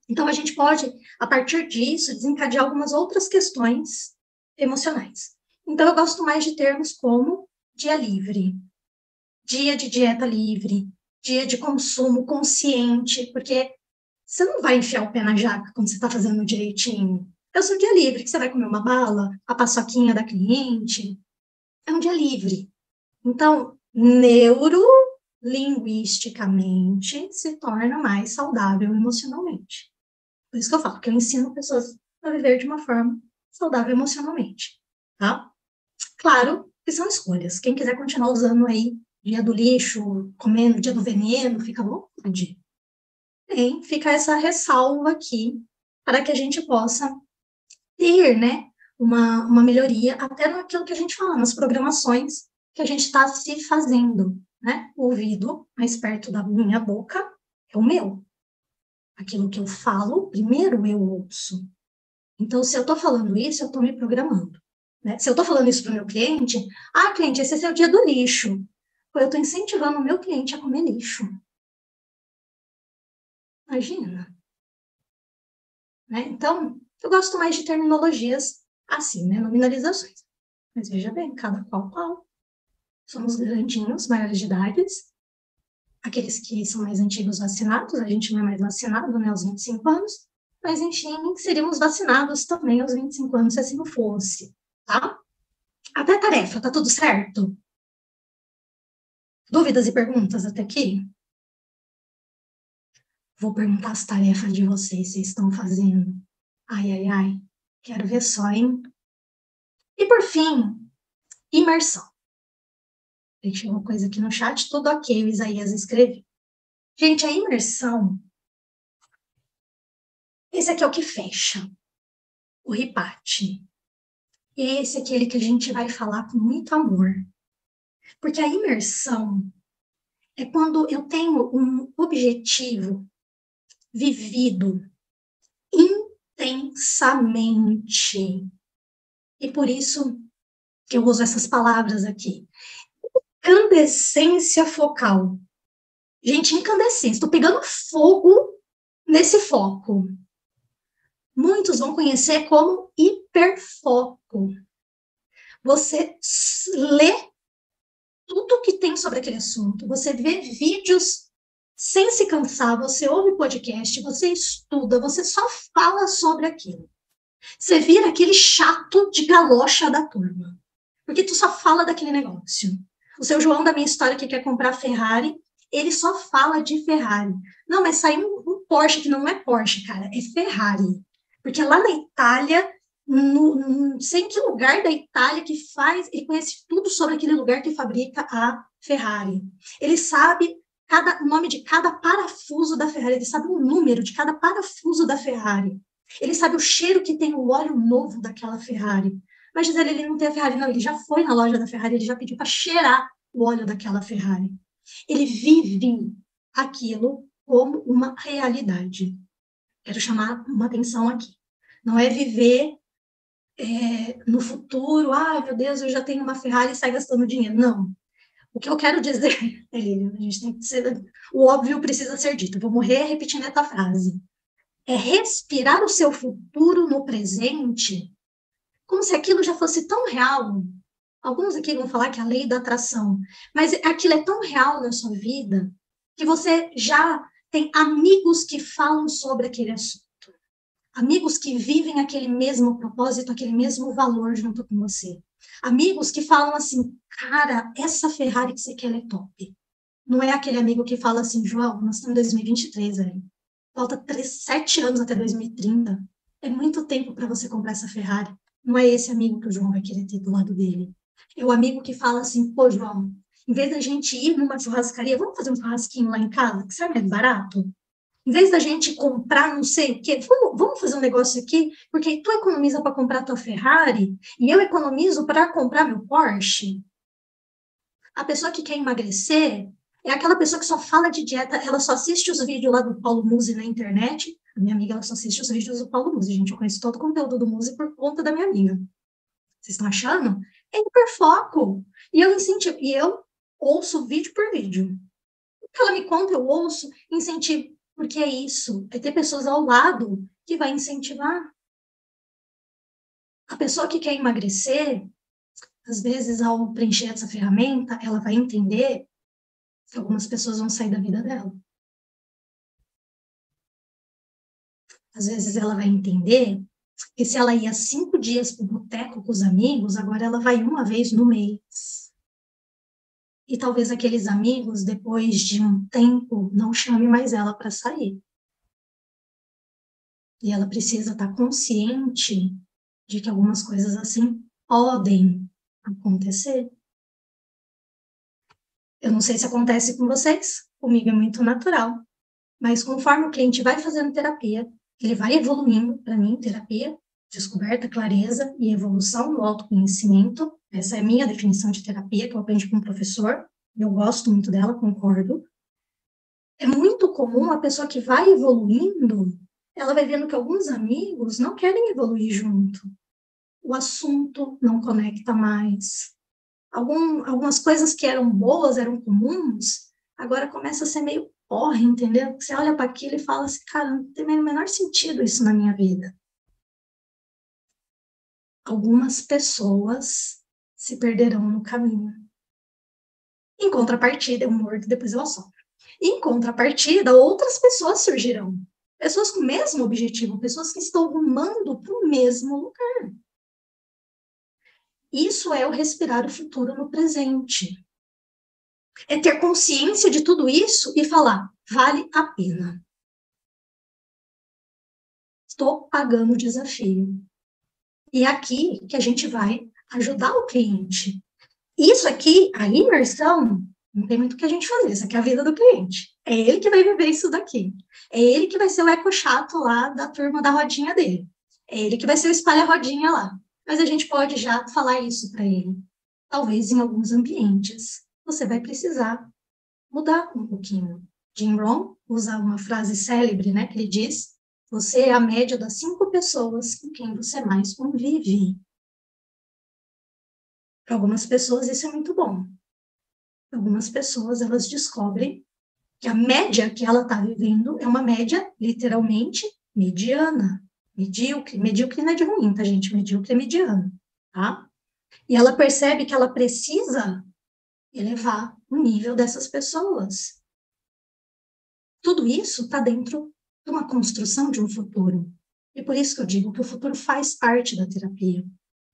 Então, a gente pode, a partir disso, desencadear algumas outras questões emocionais. Então, eu gosto mais de termos como dia livre, dia de dieta livre, dia de consumo consciente, porque você não vai enfiar o pé na jaca quando você está fazendo direitinho. É o seu dia livre, que você vai comer uma bala, a paçoquinha da cliente. É um dia livre. Então, neurolinguisticamente se torna mais saudável emocionalmente. Por isso que eu falo que eu ensino pessoas a viver de uma forma saudável emocionalmente, tá? Claro que são escolhas. Quem quiser continuar usando aí dia do lixo, comendo dia do veneno, fica à vontade. Fica essa ressalva aqui para que a gente possa ter, né, uma melhoria até naquilo que a gente fala, nas programações que a gente está se fazendo, né? O ouvido mais perto da minha boca é o meu. Aquilo que eu falo, primeiro eu ouço. Então, se eu estou falando isso, eu estou me programando. Né? Se eu estou falando isso para o meu cliente, cliente, esse é seu dia do lixo. Eu estou incentivando o meu cliente a comer lixo. Imagina. Né? Então, eu gosto mais de terminologias assim, né? Nominalizações. Mas veja bem, cada qual. Somos grandinhos, maiores de idade. Aqueles que são mais antigos vacinados, a gente não é mais vacinado, né? Aos 25 anos. Mas, enfim, seríamos vacinados também aos 25 anos, se assim não fosse. Tá? Até a tarefa, tá tudo certo? Dúvidas e perguntas até aqui? Vou perguntar as tarefas de vocês estão fazendo. Ai. Quero ver só, hein? E por fim, imersão. Deixei uma coisa aqui no chat, tudo ok, o Isaías escreveu. Gente, a imersão, esse aqui é o que fecha, o ripate. Esse é aquele que a gente vai falar com muito amor. Porque a imersão é quando eu tenho um objetivo vivido intensamente. E por isso que eu uso essas palavras aqui. Incandescência focal. Gente, incandescência. Estou pegando fogo nesse foco. Muitos vão conhecer como hiperfoco. Você lê tudo que tem sobre aquele assunto. Você vê vídeos sem se cansar. Você ouve podcast, você estuda, você só fala sobre aquilo. Você vira aquele chato de galocha da turma. Porque tu só fala daquele negócio. O seu João da minha história que quer comprar Ferrari, Ele só fala de Ferrari. Não, mas saiu um Porsche que não é Porsche, cara, é Ferrari. Porque lá na Itália, não sei em que lugar da Itália que faz, ele conhece tudo sobre aquele lugar que fabrica a Ferrari. Ele sabe o nome de cada parafuso da Ferrari, ele sabe o número de cada parafuso da Ferrari. Ele sabe o cheiro que tem o óleo novo daquela Ferrari. Mas, Gisele, ele não tem a Ferrari, não. Ele já foi na loja da Ferrari, ele já pediu para cheirar o óleo daquela Ferrari. Ele vive aquilo como uma realidade. Quero chamar uma atenção aqui. Não é viver no futuro, meu Deus, eu já tenho uma Ferrari e sai gastando dinheiro. Não. O que eu quero dizer, a gente tem que ser, o óbvio precisa ser dito. Vou morrer repetindo essa frase. É respirar o seu futuro no presente, como se aquilo já fosse tão real. Alguns aqui vão falar que é a lei da atração, mas aquilo é tão real na sua vida que você já tem amigos que falam sobre aquele assunto. Amigos que vivem aquele mesmo propósito, aquele mesmo valor junto com você. Amigos que falam assim, cara, essa Ferrari que você quer é top. Não é aquele amigo que fala assim, João, nós estamos em 2023, velho. Falta 7 anos até 2030. É muito tempo para você comprar essa Ferrari. Não é esse amigo que o João vai querer ter do lado dele. É o amigo que fala assim, pô, João, em vez da gente ir numa churrascaria, vamos fazer um churrasquinho lá em casa, que sai mais barato? Em vez da gente comprar não sei o quê, vamos fazer um negócio aqui, porque aí tu economiza para comprar tua Ferrari e eu economizo para comprar meu Porsche. A pessoa que quer emagrecer é aquela pessoa que só fala de dieta, ela só assiste os vídeos lá do Paulo Musi na internet. A minha amiga, ela só assiste os vídeos do Paulo Musi, gente. Eu conheço todo o conteúdo do Musi por conta da minha amiga. Vocês estão achando? É hiperfoco. E eu incentivo, e eu ouço vídeo por vídeo. O que ela me conta, eu ouço, incentivo. Porque é isso, é ter pessoas ao lado que vai incentivar. A pessoa que quer emagrecer, às vezes, ao preencher essa ferramenta, ela vai entender que algumas pessoas vão sair da vida dela. Às vezes ela vai entender que se ela ia 5 dias para o boteco com os amigos, agora ela vai uma vez no mês. E talvez aqueles amigos, depois de um tempo, não chame mais ela para sair. E ela precisa estar consciente de que algumas coisas assim podem acontecer. Eu não sei se acontece com vocês, comigo é muito natural. Mas conforme o cliente vai fazendo terapia, ele vai evoluindo, para mim, terapia, descoberta, clareza e evolução no autoconhecimento. Essa é a minha definição de terapia, que eu aprendi com um professor. Eu gosto muito dela, concordo. É muito comum a pessoa que vai evoluindo, ela vai vendo que alguns amigos não querem evoluir junto. O assunto não conecta mais. Algumas coisas que eram boas, eram comuns, agora começa a ser meio porra, entendeu? Você olha para aquilo e fala assim, cara, não tem o menor sentido isso na minha vida. Algumas pessoas se perderão no caminho. Em contrapartida, eu mordo, depois eu assopro. Em contrapartida, outras pessoas surgirão. Pessoas com o mesmo objetivo, pessoas que estão rumando para o mesmo lugar. Isso é o respirar o futuro no presente. É ter consciência de tudo isso e falar, vale a pena. Estou pagando o desafio. E é aqui que a gente vai ajudar o cliente. Isso aqui, a imersão, não tem muito o que a gente fazer, isso aqui é a vida do cliente. É ele que vai viver isso daqui. É ele que vai ser o eco chato lá da turma da rodinha dele. É ele que vai ser o espalha-rodinha lá. Mas a gente pode já falar isso para ele. Talvez em alguns ambientes você vai precisar mudar um pouquinho. Jim Rohn usa uma frase célebre, né, que ele diz, você é a média das 5 pessoas com quem você mais convive. Para algumas pessoas isso é muito bom. Algumas pessoas, elas descobrem que a média que ela está vivendo é uma média, literalmente, mediana. Medíocre. Medíocre não é de ruim, tá, gente? Medíocre é mediano, tá? E ela percebe que ela precisa elevar o nível dessas pessoas. Tudo isso está dentro de uma construção de um futuro. E por isso que eu digo que o futuro faz parte da terapia.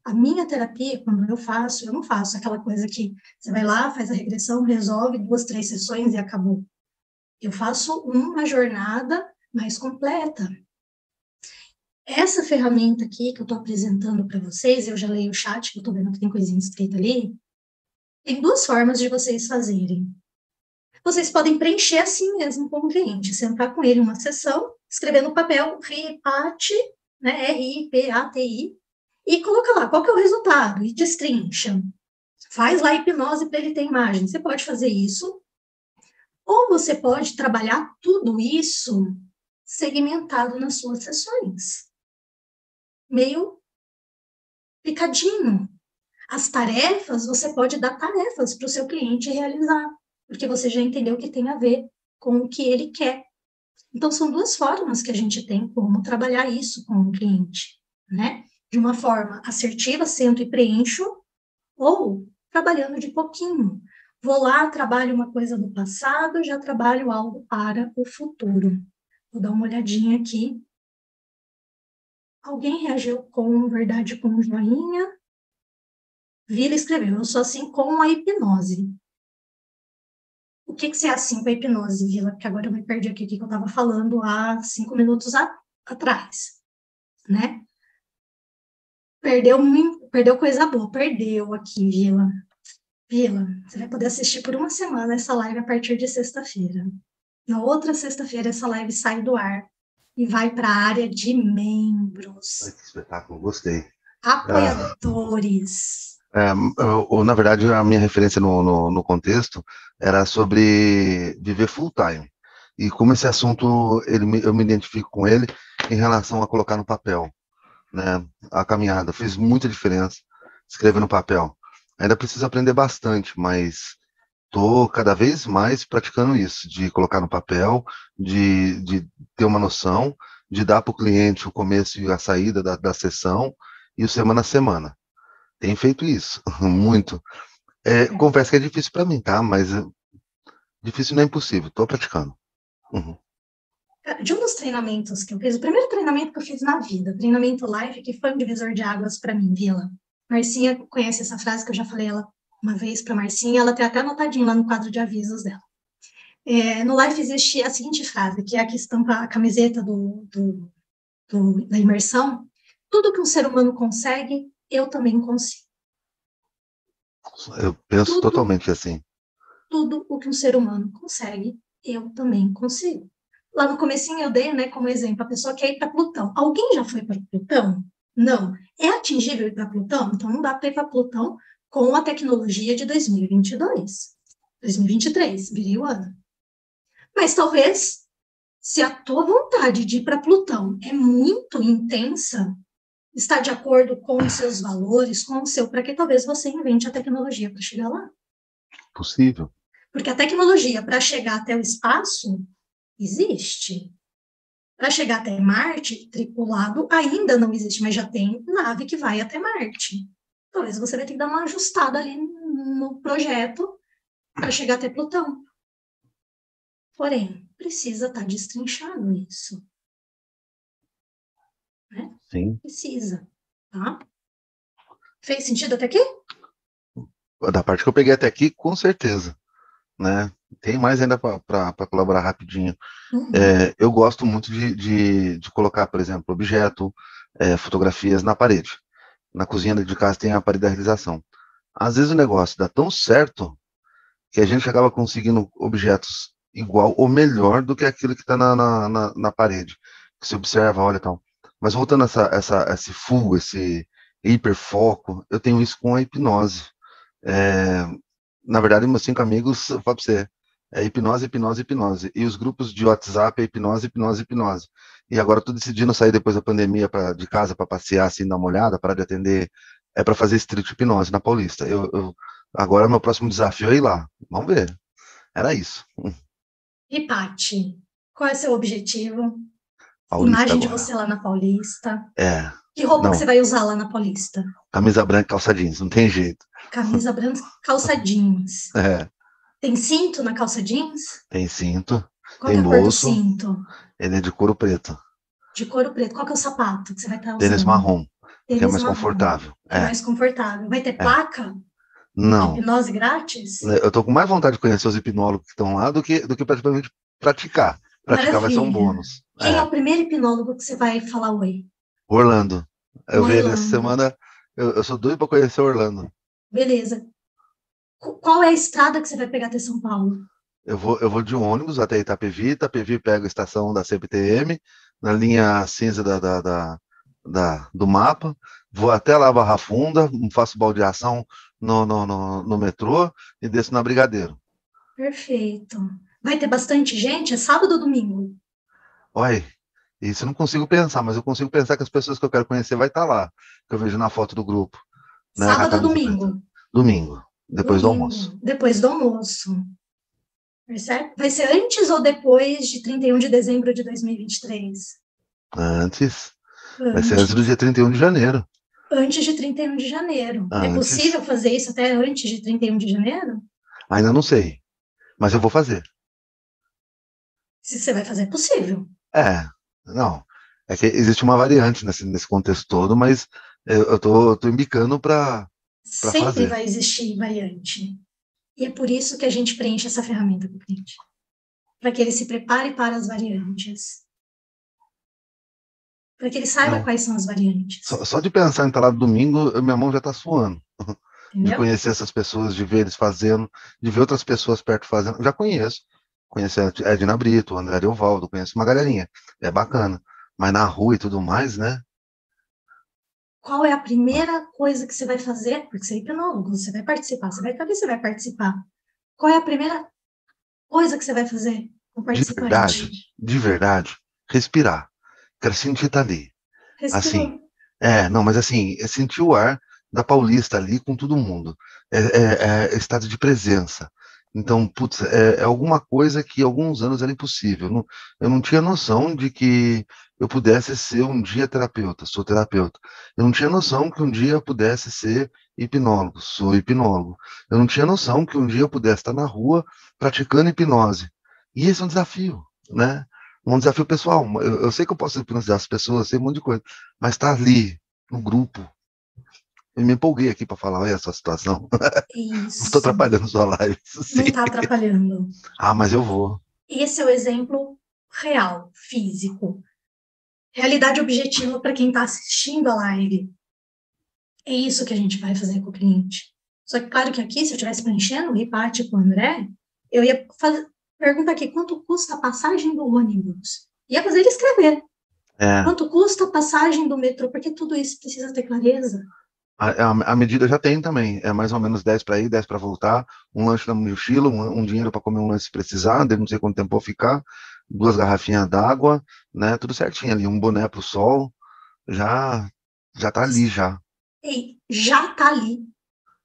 A minha terapia, quando eu não faço aquela coisa que você vai lá, faz a regressão, resolve 2, 3 sessões e acabou. Eu faço uma jornada mais completa. Essa ferramenta aqui que eu estou apresentando para vocês, eu já leio o chat, que eu estou vendo que tem coisinha escrita ali, tem 2 formas de vocês fazerem. Vocês podem preencher assim mesmo com o cliente, sentar com ele uma sessão, escrever no papel RIPATI, né, RIPATI, e coloca lá qual que é o resultado, e destrincha. Faz lá a hipnose para ele ter imagem. Você pode fazer isso, ou você pode trabalhar tudo isso segmentado nas suas sessões. Meio picadinho. As tarefas, você pode dar tarefas para o seu cliente realizar, porque você já entendeu que tem a ver com o que ele quer. Então, são 2 formas que a gente tem como trabalhar isso com o cliente, né? De uma forma assertiva, sento e preencho, ou trabalhando de pouquinho. Vou lá, trabalho uma coisa do passado, já trabalho algo para o futuro. Vou dar uma olhadinha aqui. Alguém reagiu com verdade com joinha? Vila escreveu, eu sou assim com a hipnose. O que você é assim com a hipnose, Vila? Porque agora eu me perdi aqui o que eu estava falando há 5 minutos atrás, né? Perdeu coisa boa, perdeu aqui, Vila. Vila, você vai poder assistir por uma semana essa live a partir de sexta-feira. Na outra sexta-feira, essa live sai do ar e vai para a área de membros. Que espetáculo, gostei. Apoiadores. Na verdade, a minha referência no contexto era sobre viver full time. E como esse assunto, eu me identifico com ele em relação a colocar no papel, né? A caminhada fez muita diferença, escrever no papel. Ainda preciso aprender bastante, mas estou cada vez mais praticando isso, de colocar no papel, de ter uma noção, de dar para o cliente o começo e a saída da sessão, e o semana a semana. Tenho feito isso, muito. Confesso que é difícil para mim, tá? Mas difícil não é impossível, estou praticando. Uhum. De um dos treinamentos que eu fiz, o primeiro treinamento que eu fiz na vida, treinamento live, que foi um divisor de águas para mim, Vila. Marcinha conhece essa frase que eu já falei ela uma vez para Marcinha, ela tem até anotadinho lá no quadro de avisos dela. No live existe a seguinte frase, que é a que estampa a camiseta da imersão: tudo que um ser humano consegue, eu também consigo. Eu penso totalmente assim. Tudo o que um ser humano consegue, eu também consigo. Lá no comecinho eu dei, né, como exemplo, a pessoa quer ir para Plutão. Alguém já foi para Plutão? Não. É atingível ir para Plutão? Então não dá para ir para Plutão com a tecnologia de 2022. 2023, virei o ano. Mas talvez, se a tua vontade de ir para Plutão é muito intensa, está de acordo com os seus valores, com o seu, para que talvez você invente a tecnologia para chegar lá. Possível. Porque a tecnologia para chegar até o espaço existe. Para chegar até Marte, tripulado ainda não existe, mas já tem nave que vai até Marte. Talvez você vai ter que dar uma ajustada ali no projeto para chegar até Plutão. Porém, precisa estar destrinchado isso. Né? Sim. Precisa. Tá? Fez sentido até aqui? Da parte que eu peguei até aqui, com certeza. Né? Tem mais ainda para colaborar rapidinho. Uhum. Eu gosto muito de colocar, por exemplo, objeto, fotografias na parede. Na cozinha de casa tem a parede da realização. Às vezes o negócio dá tão certo que a gente acaba conseguindo objetos igual ou melhor do que aquilo que está na parede. Que se observa, olha e tal. Mas voltando a esse full, esse hiperfoco, eu tenho isso com a hipnose. Na verdade, meus 5 amigos, eu falo para você, hipnose, hipnose, hipnose. E os grupos de WhatsApp é hipnose, hipnose, hipnose. E agora estou decidindo sair depois da pandemia de casa para passear, assim, dar uma olhada, para de atender, para fazer street hipnose na Paulista. Agora meu próximo desafio é ir lá. Vamos ver. Era isso. E Paty, qual é seu objetivo? Paulista Imagem de agora. você lá na Paulista. É. Que roupa Não. que você vai usar lá na Paulista? Camisa branca, calça jeans, não tem jeito. Camisa branca, calça jeans. É. Tem cinto na calça jeans? Tem cinto. Qual Tem que é a cor do bolso. cinto? Ele é de couro preto. De couro preto. Qual que é o sapato que você vai estar usando? Tênis marrom. que é Tênis mais marrom. confortável. É mais confortável. Vai ter É. placa de Não, hipnose grátis? eu tô com mais vontade de conhecer os hipnólogos que estão lá do que praticamente praticar. Praticar vai ser um Maravilha. bônus. Quem é o primeiro hipnólogo que você vai falar oi? Orlando. O Eu vi ele essa Orlando. semana, eu sou doido para conhecer Orlando. Beleza. Qual é a estrada que você vai pegar até São Paulo? Eu vou de ônibus até Itapevi, Itapevi pego a estação da CPTM, na linha cinza do mapa, vou até lá Barra Funda, faço baldeação no metrô e desço na Brigadeiro. Perfeito. Vai ter bastante gente? É sábado ou domingo? Olha, isso eu não consigo pensar, mas eu consigo pensar que as pessoas que eu quero conhecer vai estar lá, que eu vejo na foto do grupo, né, com a Sábado ou camisa preta. domingo? Domingo, depois do almoço. Domingo, depois do almoço. Certo? Vai ser antes ou depois de 31 de dezembro de 2023? Antes, vai ser antes do Antes. dia 31 de janeiro. Antes de 31 de janeiro. É Antes. possível fazer isso até antes de 31 de janeiro? Ainda não sei, mas eu vou fazer. Se você vai fazer, é possível. É, não. É que existe uma variante nesse contexto todo, mas eu tô embicando para Sempre fazer. vai existir variante. E é por isso que a gente preenche essa ferramenta com o cliente. Para que ele se prepare para as variantes. Para que ele saiba Não. quais são as variantes. Só de pensar em estar lá domingo, minha mão já está suando. De Entendeu? conhecer essas pessoas, de ver eles fazendo, de ver outras pessoas perto fazendo. Já conheço. Conheço a Edna Brito, o André Evaldo, conheço uma galerinha. É bacana. Mas na rua e tudo mais, né? Qual é a primeira coisa que você vai fazer? Porque você é hipnólogo, você vai participar, você vai saber se vai participar. Qual é a primeira coisa que você vai fazer com o participante? De verdade, respirar. Quero sentir estar ali. Respirou. Assim, não, mas assim, é sentir o ar da Paulista ali com todo mundo. É estado de presença. Então, putz, é alguma coisa que há alguns anos era impossível. Eu não tinha noção de que eu pudesse ser um dia terapeuta, sou terapeuta. Eu não tinha noção que um dia eu pudesse ser hipnólogo, sou hipnólogo. Eu não tinha noção que um dia eu pudesse estar na rua praticando hipnose. E esse é um desafio, né? Um desafio pessoal. Eu sei que eu posso hipnotizar as pessoas, sei um monte de coisa, mas estar ali, no grupo. Eu me empolguei aqui para falar, olha essa situação. Não estou Isso. atrapalhando sua live, isso sim. Não está atrapalhando. Ah, mas eu vou. Esse é o exemplo real, físico. Realidade objetiva para quem está assistindo a live. É isso que a gente vai fazer com o cliente. Só que, claro que aqui, se eu estivesse preenchendo o reparte com o André, eu ia perguntar aqui, quanto custa a passagem do ônibus? Ia fazer ele escrever. Quanto custa a passagem do metrô? Porque tudo isso precisa ter clareza. A medida já tem também. É mais ou menos 10 para ir, 10 para voltar. Um lanche na mochila, um dinheiro para comer um lanche se precisar, não sei quanto tempo vou ficar. 2 garrafinhas d'água, né? Tudo certinho ali. Um boné pro sol. Já tá ali, já. Ei, já tá ali.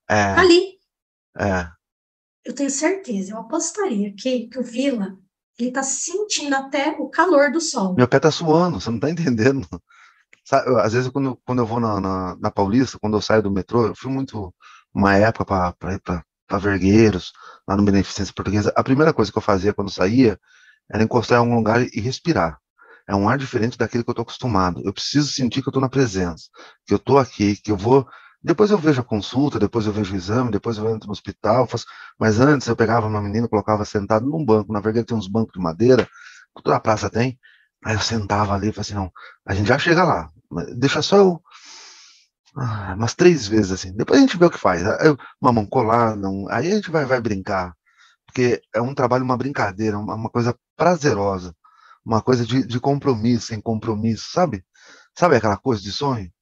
É. Tá ali. É. Eu tenho certeza, eu apostaria que o Vila, ele tá sentindo até o calor do sol. Meu pé tá suando, você não tá entendendo. Sabe, às vezes, quando eu vou na Paulista, quando eu saio do metrô, eu fui muito uma época para ir para Vergueiros, lá no Beneficência Portuguesa. A primeira coisa que eu fazia quando saía era encostar em algum lugar e respirar. É um ar diferente daquele que eu tô acostumado. Eu preciso sentir que eu tô na presença, que eu tô aqui, que eu vou. Depois eu vejo a consulta, depois eu vejo o exame, depois eu entro no hospital. Mas antes eu pegava uma menina, colocava sentado num banco. Na Vergueira tem uns bancos de madeira, toda a praça tem. Aí eu sentava ali e falei assim: não, a gente já chega lá. Deixa só eu. Umas 3 vezes assim. Depois a gente vê o que faz. Aí uma mão colada, aí a gente vai brincar. Porque é um trabalho, uma brincadeira, uma coisa prazerosa. Uma coisa de compromisso, sem compromisso, sabe? Sabe aquela coisa de sonho?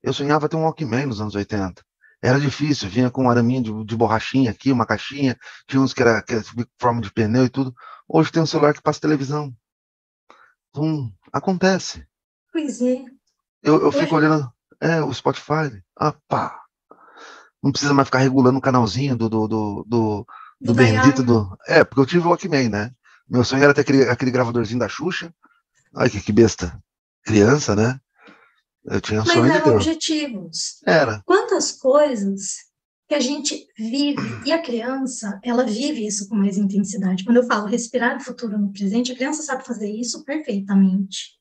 Eu sonhava ter um Walkman nos anos 80. Era difícil, vinha com um araminho de borrachinha aqui, uma caixinha, tinha uns que era forma de pneu e tudo. Hoje tem um celular que passa televisão. Então, acontece. Pois é. Eu fico olhando, o Spotify, pá. Não precisa mais ficar regulando o canalzinho do bendito Dayar. do. Porque eu tive o Walkman, né? Meu sonho era ter aquele gravadorzinho da Xuxa. Ai, que besta. Criança, né? Eu tinha um Mas sonho de eram ter. objetivos. Era. Quantas coisas que a gente vive, e a criança, ela vive isso com mais intensidade. Quando eu falo respirar o futuro no presente, a criança sabe fazer isso perfeitamente.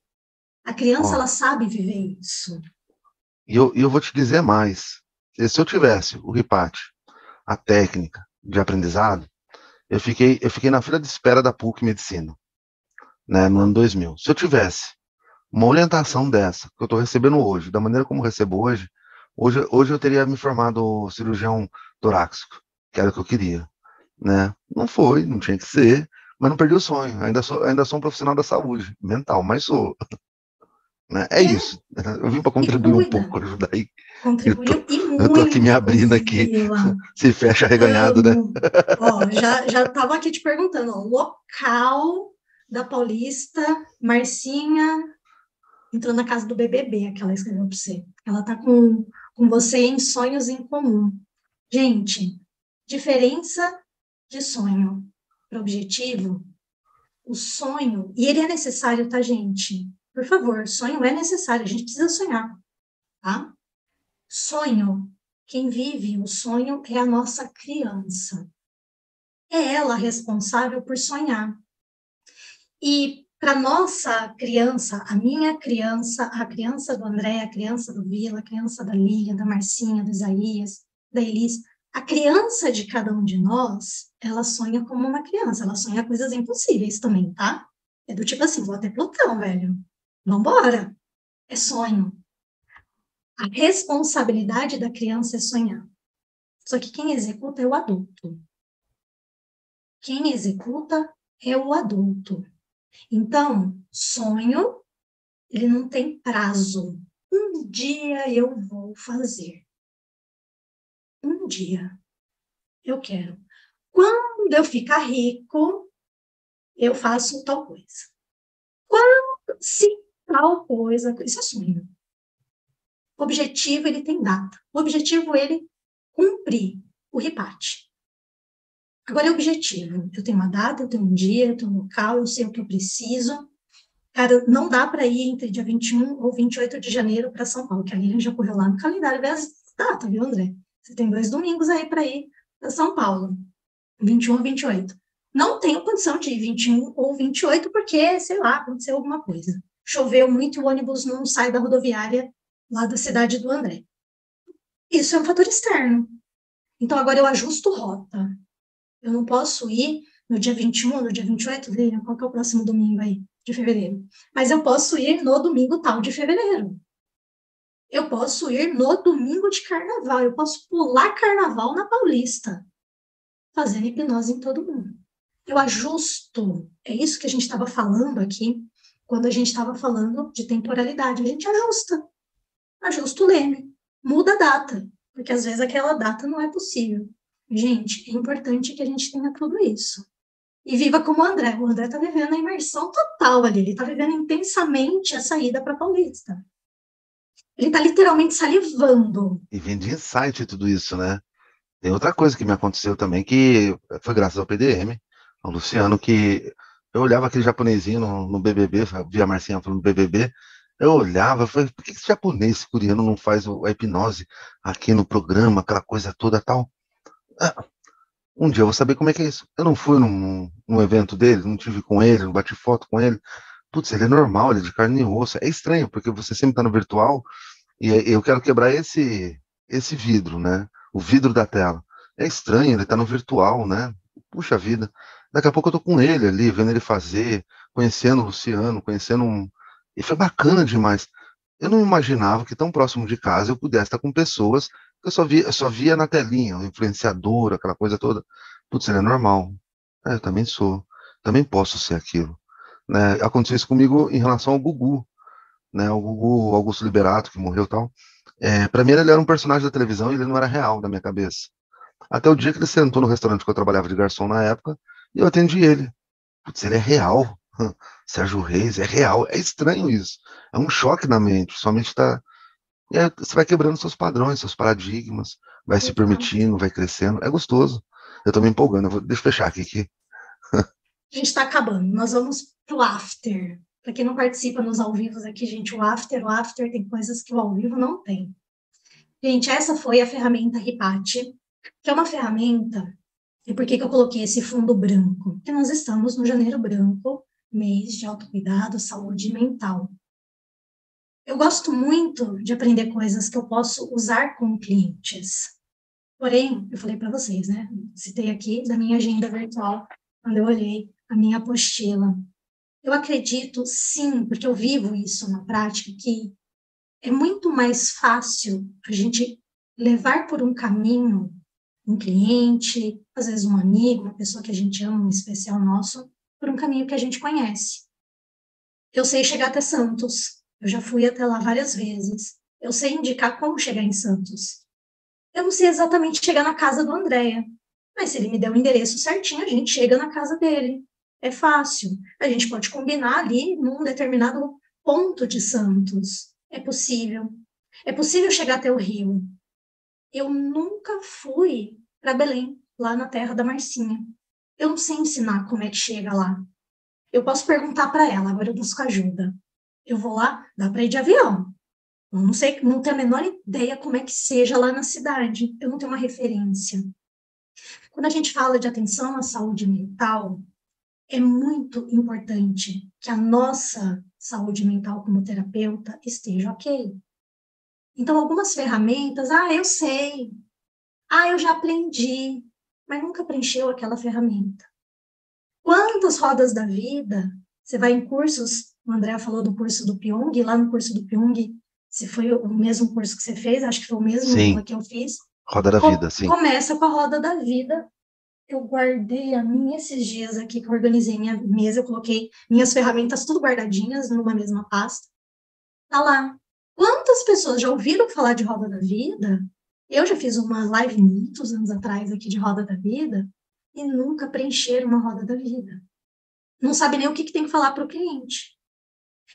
A criança, ela sabe viver isso. E eu vou te dizer mais. Se eu tivesse o RIPAT, a técnica de aprendizado, eu fiquei na fila de espera da PUC Medicina, né, no ano 2000. Se eu tivesse uma orientação dessa, que eu estou recebendo hoje, da maneira como eu recebo hoje eu teria me formado cirurgião torácico, que era o que eu queria, né? Não foi, não tinha que ser, mas não perdi o sonho. Ainda sou um profissional da saúde mental, mas sou, né? É É, isso. Eu vim para e contribuir um cuida. pouco, ajudar aí. Eu tô, Contribuiu e eu tô aqui me muito, abrindo aqui, Vila. se fecha reganhado, né? Amo. Ó, já estava aqui te perguntando, ó, local da Paulista, Marcinha entrou na casa do BBB, aquela escreveu para você. Ela tá com você em sonhos em comum. Gente, diferença de sonho para objetivo, o sonho, e ele é necessário, tá, gente? Por favor, sonho é necessário, a gente precisa sonhar, tá? Sonho, quem vive o sonho é a nossa criança. É ela responsável por sonhar. E para nossa criança, a minha criança, a criança do André, a criança do Vila, a criança da Lília, da Marcinha, do Isaías, da Elis, a criança de cada um de nós, ela sonha como uma criança, ela sonha coisas impossíveis também, tá? É do tipo assim, vou até Plutão, velho. Vambora. É sonho. A responsabilidade da criança é sonhar. Só que quem executa é o adulto. Quem executa é o adulto. Então, sonho, ele não tem prazo. Um dia eu vou fazer. Um dia eu quero. Quando eu ficar rico, eu faço tal coisa. Quando, se tal coisa, isso é sonho. O objetivo, ele tem data. O objetivo, ele cumprir o RIPAT. Agora é objetivo. Eu tenho uma data, eu tenho um dia, eu tenho um local, eu sei o que eu preciso. Cara, não dá para ir entre dia 21 ou 28 de janeiro para São Paulo, que a Lilian já correu lá no calendário, vê as datas, viu, André? Você tem 2 domingos aí para ir para São Paulo, 21 ou 28. Não tenho condição de ir 21 ou 28 porque, sei lá, aconteceu alguma coisa. Choveu muito e o ônibus não sai da rodoviária lá da cidade do André. Isso é um fator externo. Então, agora eu ajusto rota. Eu não posso ir no dia 21 ou no dia 28, Lilian, qual que é o próximo domingo aí, de fevereiro? Mas eu posso ir no domingo tal de fevereiro. Eu posso ir no domingo de carnaval. Eu posso pular carnaval na Paulista, fazendo hipnose em todo mundo. Eu ajusto. É isso que a gente estava falando aqui, quando a gente estava falando de temporalidade. A gente ajusta. Ajusta o leme. Muda a data. Porque às vezes aquela data não é possível. Gente, é importante que a gente tenha tudo isso. E viva como o André. O André está vivendo a imersão total ali. Ele está vivendo intensamente a saída para Paulista. Ele está literalmente salivando. E vem de insight tudo isso, né? Tem outra coisa que me aconteceu também, que foi graças ao PDM, ao Luciano, que eu olhava aquele japonesinho no BBB, via a Marcinha falando BBB, eu olhava, falei, por que esse japonês, esse coreano, não faz a hipnose aqui no programa, aquela coisa toda tal? Ah, um dia eu vou saber como é que é isso. Eu não fui num evento dele, não tive com ele, não bati foto com ele. Putz, ele é normal, ele é de carne e osso. É estranho, porque você sempre está no virtual, e eu quero quebrar esse vidro, né? O vidro da tela. É estranho, ele tá no virtual, né? Puxa vida. Daqui a pouco eu tô com ele ali, vendo ele fazer, conhecendo o Luciano, conhecendo um. E foi bacana demais. Eu não imaginava que tão próximo de casa eu pudesse estar com pessoas que eu só via na telinha, o influenciador, aquela coisa toda. Putz, ele é normal. É, eu também sou. Também posso ser aquilo. Né? Aconteceu isso comigo em relação ao Gugu, né? O Gugu Augusto Liberato, que morreu e tal. Para mim, ele era um personagem da televisão e ele não era real na minha cabeça. Até o dia que ele sentou no restaurante que eu trabalhava de garçom na época e eu atendi ele. Putz, ele é real. Sérgio Reis é real. É estranho isso. É um choque na mente. Sua mente está. E aí você vai quebrando seus padrões, seus paradigmas, vai se permitindo, vai crescendo. É gostoso. Eu tô me empolgando. Deixa eu fechar aqui. A gente está acabando. Nós vamos pro after. Para quem não participa nos ao vivos aqui, gente, o after tem coisas que o ao vivo não tem. Gente, essa foi a ferramenta Ripati, que é uma ferramenta. E por que eu coloquei esse fundo branco? Porque nós estamos no janeiro branco, mês de autocuidado, saúde mental. Eu gosto muito de aprender coisas que eu posso usar com clientes. Porém, eu falei para vocês, né? Citei aqui da minha agenda virtual, quando eu olhei a minha apostila. Eu acredito, sim, porque eu vivo isso na prática, que é muito mais fácil a gente levar por um caminho um cliente, às vezes um amigo, uma pessoa que a gente ama, um especial nosso, por um caminho que a gente conhece. Eu sei chegar até Santos, eu já fui até lá várias vezes. Eu sei indicar como chegar em Santos. Eu não sei exatamente chegar na casa do Andréia, mas se ele me der o endereço certinho, a gente chega na casa dele. É fácil. A gente pode combinar ali num determinado ponto de Santos. É possível. É possível chegar até o Rio. Eu nunca fui para Belém, lá na terra da Marcinha. Eu não sei ensinar como é que chega lá. Eu posso perguntar para ela, agora eu busco ajuda. Eu vou lá, dá para ir de avião. Eu não sei, não tenho a menor ideia como é que seja lá na cidade. Eu não tenho uma referência. Quando a gente fala de atenção à saúde mental, é muito importante que a nossa saúde mental como terapeuta esteja ok. Então, algumas ferramentas, eu sei, eu já aprendi, mas nunca preencheu aquela ferramenta. Quantas rodas da vida, você vai em cursos, o André falou do curso do Pyong, lá no curso do Pyong, se foi o mesmo curso que você fez, acho que foi o mesmo que eu fiz. Roda da Vida, sim. Começa com a roda da vida. Eu guardei a minha esses dias aqui, que eu organizei minha mesa, eu coloquei minhas ferramentas tudo guardadinhas numa mesma pasta. Tá lá. Quantas pessoas já ouviram falar de roda da vida? Eu já fiz uma live muitos anos atrás aqui de roda da vida e nunca preencheram uma roda da vida. Não sabe nem o que tem que falar para o cliente.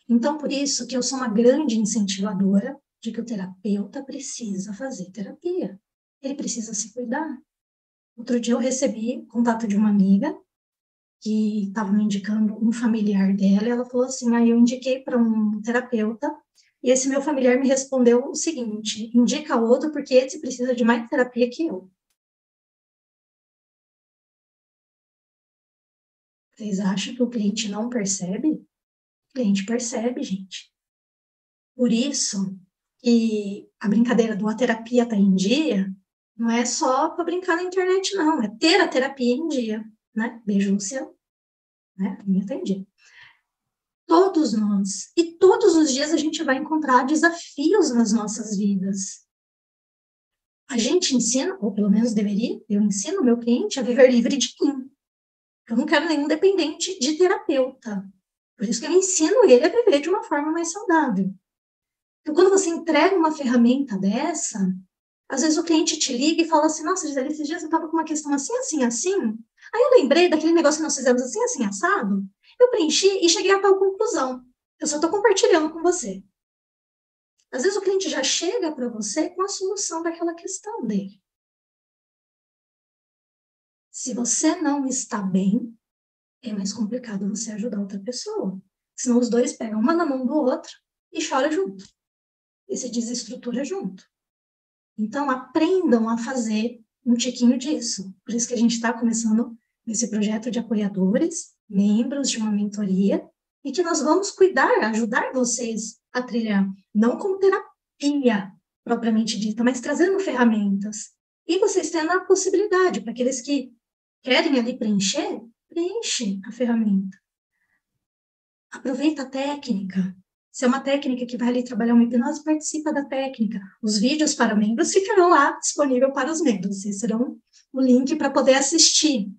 Então, por isso que eu sou uma grande incentivadora de que o terapeuta precisa fazer terapia. Ele precisa se cuidar. Outro dia eu recebi contato de uma amiga que estava me indicando um familiar dela, e ela falou assim, eu indiquei para um terapeuta, e esse meu familiar me respondeu o seguinte, indica outro porque esse precisa de mais terapia que eu. Vocês acham que o cliente não percebe? O cliente percebe, gente. Por isso que a brincadeira do a terapia está em dia não é só para brincar na internet, não. É ter a terapia em dia, né? Beijo, Luciano. Né? A minha está em dia. Todos nós. E todos os dias a gente vai encontrar desafios nas nossas vidas. A gente ensina, ou pelo menos deveria, eu ensino o meu cliente a viver livre de mim. Eu não quero nenhum dependente de terapeuta. Por isso que eu ensino ele a viver de uma forma mais saudável. Então, quando você entrega uma ferramenta dessa, às vezes o cliente te liga e fala assim, nossa, Gisele, esses dias eu estava com uma questão assim, assim, assim. Aí eu lembrei daquele negócio que nós fizemos assim, assim, assado. Eu preenchi e cheguei a tal conclusão. Eu só estou compartilhando com você. Às vezes o cliente já chega para você com a solução daquela questão dele. Se você não está bem, é mais complicado você ajudar outra pessoa. Senão os dois pegam uma na mão do outro e choram junto. E se desestrutura junto. Então, aprendam a fazer um tiquinho disso. Por isso que a gente está começando esse projeto de apoiadores, membros de uma mentoria, e que nós vamos cuidar, ajudar vocês a trilhar, não como terapia propriamente dita, mas trazendo ferramentas. E vocês tendo a possibilidade, para aqueles que querem ali preencher, preenche a ferramenta. Aproveita a técnica. Se é uma técnica que vai ali trabalhar uma hipnose, participa da técnica. Os vídeos para membros ficarão lá disponíveis para os membros. Vocês terão o link para poder assistir.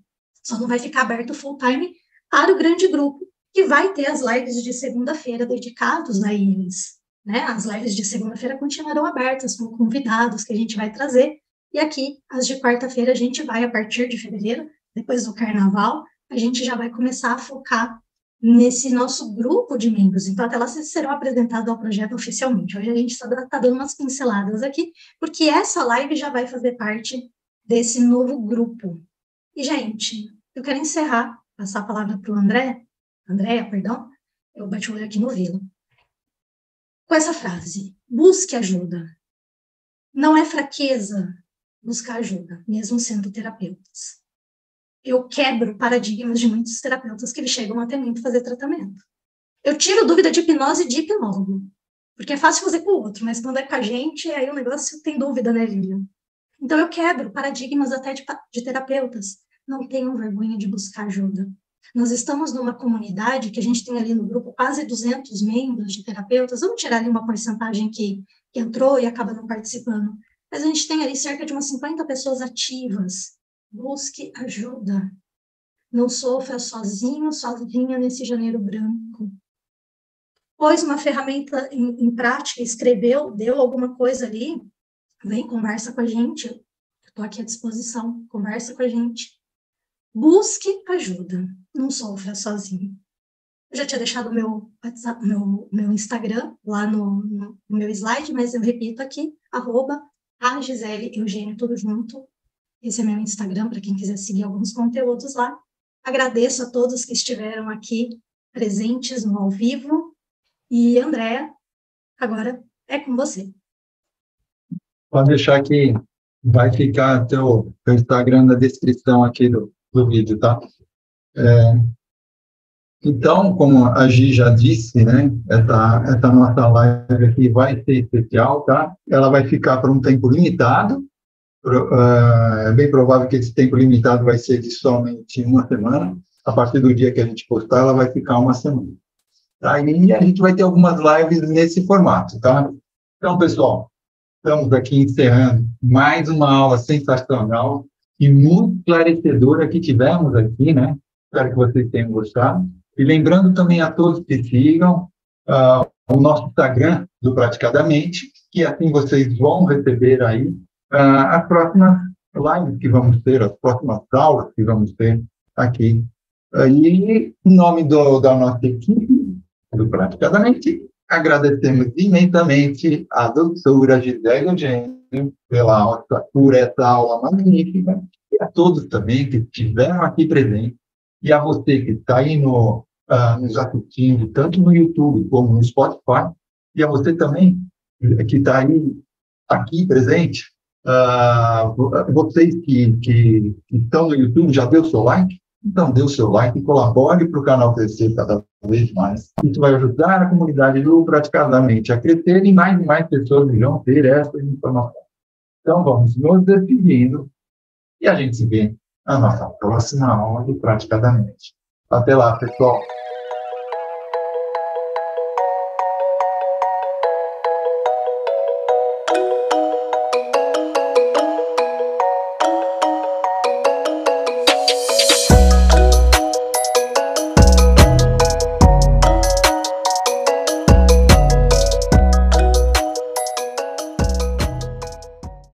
Só não vai ficar aberto full time para o grande grupo, que vai ter as lives de segunda-feira dedicados a eles. Né? As lives de segunda-feira continuarão abertas com convidados que a gente vai trazer. E aqui, as de quarta-feira, a gente vai, a partir de fevereiro, depois do carnaval, a gente já vai começar a focar nesse nosso grupo de membros. Então, até lá vocês serão apresentados ao projeto oficialmente. Hoje a gente está dando umas pinceladas aqui, porque essa live já vai fazer parte desse novo grupo. E, gente, eu quero encerrar, passar a palavra para o Andréia, eu bati o olho aqui no Vila, com essa frase: busque ajuda. Não é fraqueza buscar ajuda, mesmo sendo terapeutas. Eu quebro paradigmas de muitos terapeutas que eles chegam até mim para fazer tratamento. Eu tiro dúvida de hipnose de hipnólogo. Porque é fácil fazer com o outro, mas quando é com a gente, aí o negócio tem dúvida, né, Lilian? Então eu quebro paradigmas até de terapeutas. Não tenham vergonha de buscar ajuda. Nós estamos numa comunidade que a gente tem ali no grupo quase 200 membros de terapeutas. Vamos tirar ali uma porcentagem que entrou e acaba não participando. Mas a gente tem ali cerca de umas 50 pessoas ativas. Busque ajuda. Não sofra sozinho, sozinha nesse janeiro branco. Pôs uma ferramenta em prática, escreveu, deu alguma coisa ali, vem, conversa com a gente. Eu estou aqui à disposição. Conversa com a gente. Busque ajuda. Não sofra sozinho. Eu já tinha deixado o meu WhatsApp, meu Instagram lá no meu slide, mas eu repito aqui, @a Gisele Eugênio, tudo junto. Esse é meu Instagram, para quem quiser seguir alguns conteúdos lá. Agradeço a todos que estiveram aqui presentes no ao vivo. E, Andréa, agora é com você. Pode deixar que vai ficar teu Instagram na descrição aqui do vídeo, tá? Então, como a Gi já disse, né, essa nossa live aqui vai ser especial, tá? Ela vai ficar por um tempo limitado. É bem provável que esse tempo limitado vai ser de somente uma semana. A partir do dia que a gente postar, ela vai ficar uma semana. Tá? E a gente vai ter algumas lives nesse formato, tá? Então, pessoal, estamos aqui encerrando mais uma aula sensacional e muito esclarecedora que tivemos aqui, né? Espero que vocês tenham gostado. E lembrando também a todos que sigam o nosso Instagram do Praticadamente, que assim vocês vão receber aí as próximas lives que vamos ter, as próximas aulas que vamos ter aqui. E em nome da nossa equipe do Praticadamente, agradecemos imensamente a doutora Gisele Eugênio por essa aula magnífica, e a todos também que estiveram aqui presentes, e a você que está aí nos assistindo, tanto no YouTube como no Spotify, e a você também que está aí aqui presente. Vocês que estão no YouTube, já deu seu like? Então, dê o seu like e colabore para o canal crescer cada vez mais. Isso vai ajudar a comunidade do Praticadamente a crescer e mais pessoas irão ter essa informação. Então, vamos nos despedindo e a gente se vê na nossa próxima aula do Praticadamente. Até lá, pessoal!